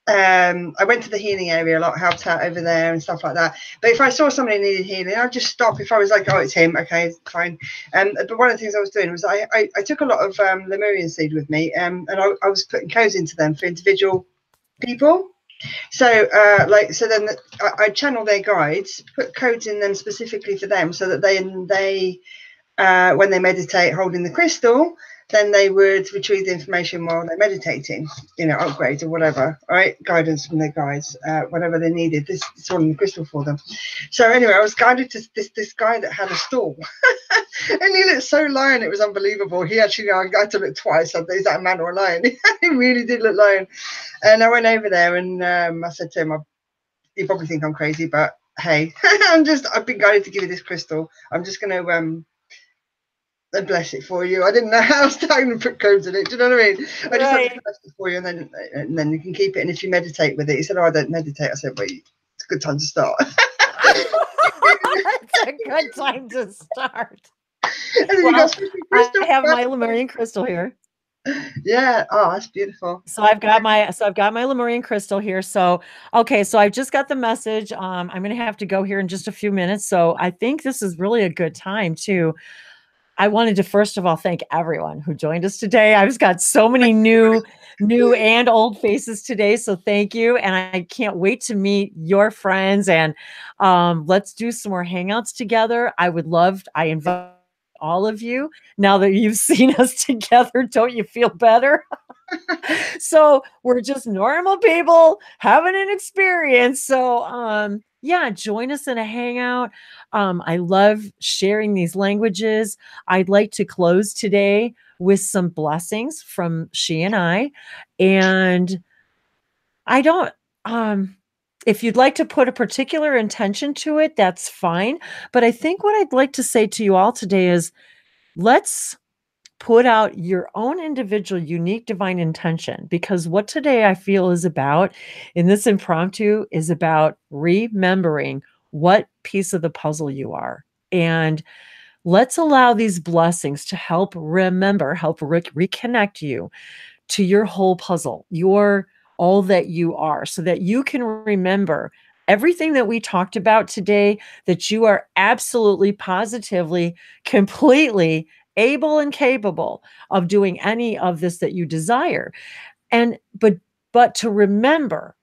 I went to the healing area a lot, helped out over there and stuff like that. But if I saw somebody needed healing, I'd just stop. If I was like, oh, it's him, okay, fine. But one of the things I was doing was I took a lot of Lemurian seed with me, and I was putting codes into them for individual people. So then I channel their guides, put codes in them specifically for them, so that they when they meditate holding the crystal, then they would retrieve the information while they're meditating, upgrades or whatever, right? Guidance from their guides, whatever they needed. This is all in the crystal for them. So anyway, I was guided to this guy that had a stall. And he looked so lion, it was unbelievable. He actually, I had to look twice. I thought, is that a man or a lion? He really did look lion. And I went over there and I said to him, you probably think I'm crazy, but hey, I've been guided to give you this crystal. I'm just going to bless it for you. I didn't know how to put codes in it. Do you know what I mean? I just had to bless it for you, and then you can keep it. And if you meditate with it, he said, "Oh, I don't meditate." I said, "Well, it's a good time to start." It's a good time to start. Well, I have my Lemurian crystal here. Yeah. Oh, that's beautiful. So I've got my Lemurian crystal here. So, okay. So I've just got the message. I'm going to have to go here in just a few minutes. So I think this is really a good time too. I wanted to first of all thank everyone who joined us today. I've got so many new and old faces today. So thank you. And I can't wait to meet your friends, and let's do some more hangouts together. I invite all of you. Now that you've seen us together, don't you feel better? So we're just normal people having an experience. So yeah, join us in a hangout. I love sharing these languages. I'd like to close today with some blessings from she and I. And I don't, if you'd like to put a particular intention to it, that's fine. But I think what I'd like to say to you all today is, let's put out your own individual, unique, divine intention, because what today I feel is about in this impromptu is about remembering what piece of the puzzle you are. And let's allow these blessings to help reconnect you to your whole puzzle, all that you are, so that you can remember everything that we talked about today, that you are absolutely, positively, completely able and capable of doing any of this that you desire. And but to remember,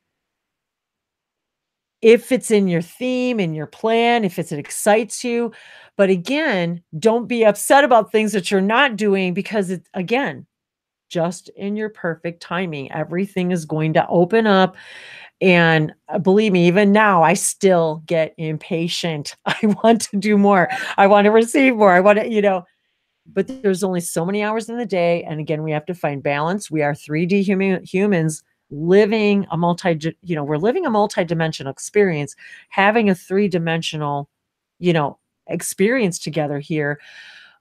if it's in your theme, in your plan, if it excites you, but again, don't be upset about things that you're not doing, because it's, again, just in your perfect timing, everything is going to open up. And believe me, even now, I still get impatient. I want to do more. I want to receive more. I want to, but there's only so many hours in the day. And again, we have to find balance. We are 3D humans living a we're living a multi-dimensional experience, having a 3-dimensional, experience together here.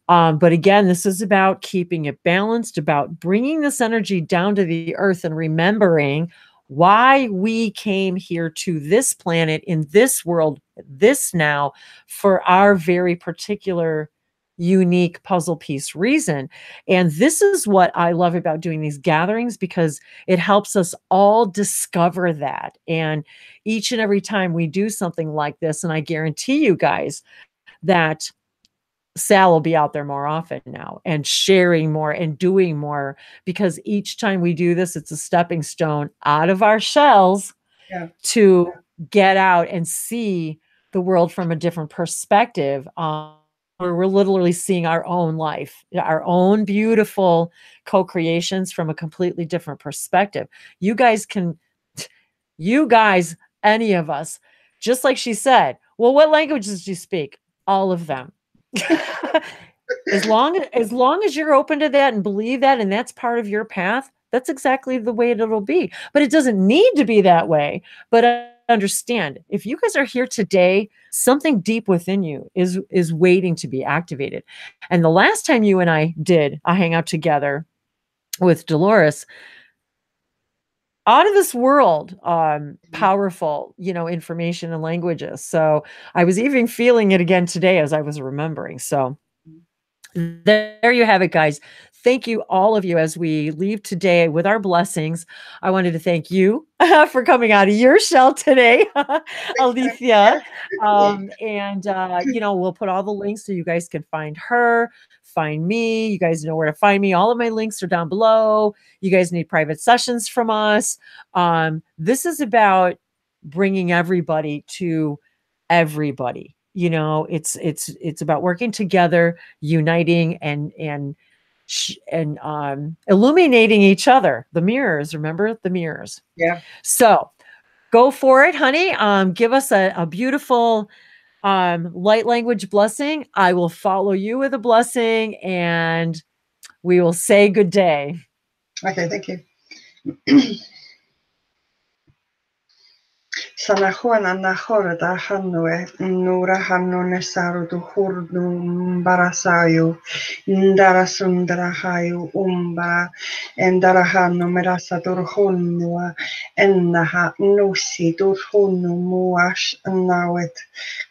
But again, this is about keeping it balanced, about bringing this energy down to the earth and remembering why we came here to this planet, in this world, this now, for our very particular unique puzzle piece reason. And this is what I love about doing these gatherings, because it helps us all discover that. And each and every time we do something like this, and I guarantee you guys that Sal will be out there more often now and sharing more and doing more, because each time we do this, it's a stepping stone out of our shells to get out and see the world from a different perspective. Where we're literally seeing our own life, our own beautiful co-creations from a completely different perspective. You guys, any of us, just like she said, well, what languages do you speak? All of them. as long as you're open to that and believe that, and that's part of your path, that's exactly the way it'll be. But it doesn't need to be that way. But understand, if you guys are here today, something deep within you is waiting to be activated. And the last time you and I did a hangout together with Dolores, out of this world, powerful, information and languages. So I was even feeling it again today as I was remembering. So there you have it, guys. Thank you, all of you, as we leave today with our blessings. I wanted to thank you for coming out of your shell today, Aletheia. And we'll put all the links so you guys can find her, find me. You guys know where to find me. All of my links are down below. You guys need private sessions from us. This is about bringing everybody to everybody. It's about working together, uniting and illuminating each other. The mirrors, remember the mirrors. Yeah. So go for it, honey. Give us a beautiful light language blessing. I will follow you with a blessing, and we will say good day. Okay, thank you. Sana Juana na horda hanue, nura hanune sarudu hurdu barasayu, ndara sundara hayu umbara, endara hanu merasa durhunua, ennaha nusi durhunu muash nawet,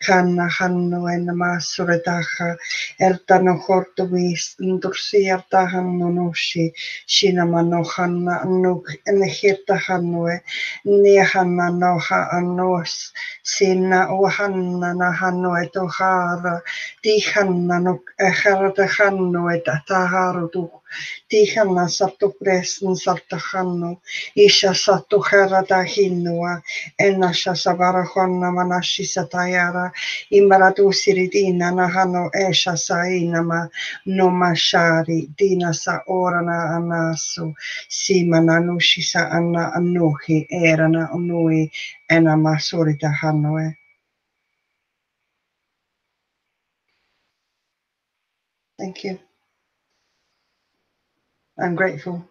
kanna hanu enma suretaha, ertano hortuvis, ndursiarta hanu nushi, shinamano hanna nuk, enhirta hanue, nihanna noha anos sina ohanna na hanu etohara tihanna no eharata hanu etaharutu tihanna sattu presn saltahanu isha sattu herata hinua enasha sabara honna manashi satayara imaratu siridina na hanu esha sainama no mashari dina sa orana anasu simana nushisa anna anuhi erana unui ena masurita hanue. Thank you. I'm grateful.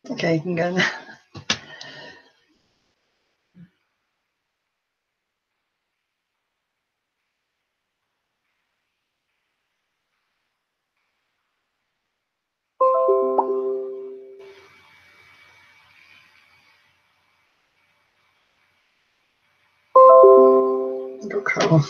Okay, you can go now. Go.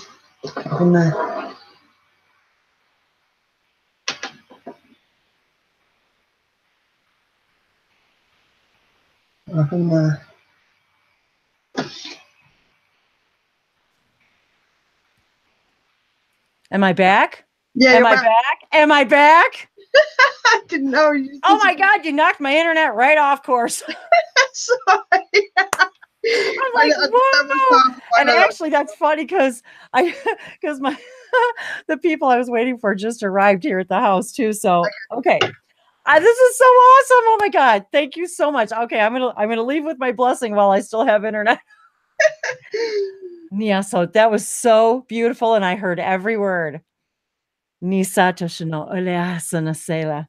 Am I back? Yeah, Am I back? Am I back? I didn't know. Oh my God, you knocked my internet right off course. Sorry. I'm like, whoa. And actually, that's funny because my the people I was waiting for just arrived here at the house too. So okay. This is so awesome. Oh my God. Thank you so much. Okay, I'm gonna leave with my blessing while I still have internet. Yeah, so that was so beautiful, and I heard every word. Nisato shino oleasana sela.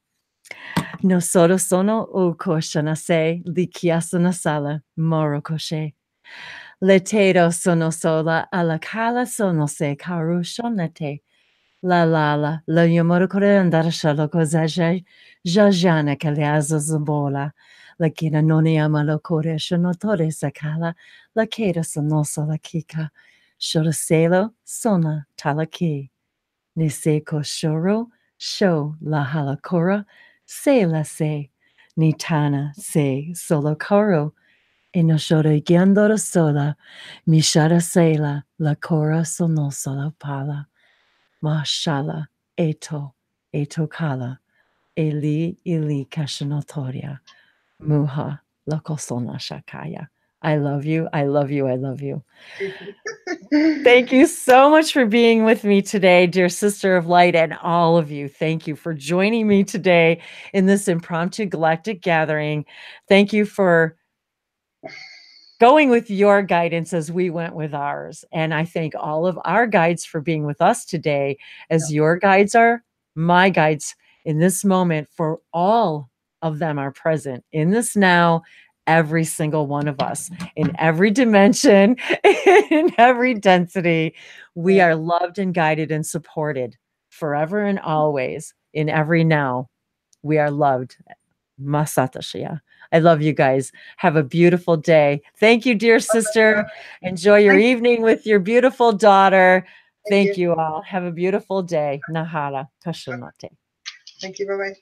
No soto sono ukoshana se likiasana sala morokoshe. Letedo sono sola alakala sono se karushonate. La yomoro kore andara shalo kozaje jajana kaleaza zambola. La kina noni amalo kore shanotore sakala. La keda sonosa la kika. Shoroselo sona talaki. Niseko shoro sho la halakora. Se la se. Nitana se solo koro. Inoshore giandora sola. Mishara sela la kora sonosa la pala. Mashala eto kala ili kashanotoria muha lakosona shakaya. I love you. I love you. I love you. Thank you so much for being with me today, dear sister of light, and all of you. Thank you for joining me today in this impromptu galactic gathering. Thank you for going with your guidance as we went with ours. And I thank all of our guides for being with us today, as your guides are my guides in this moment, for all of them are present in this now, every single one of us, in every dimension, in every density. We are loved and guided and supported forever and always in every now. We are loved. Masatashia. I love you guys. Have a beautiful day. Thank you, dear sister. Enjoy your evening with your beautiful daughter. Thank you all. Have a beautiful day. Nahara. Kashanate. Thank you. Bye-bye.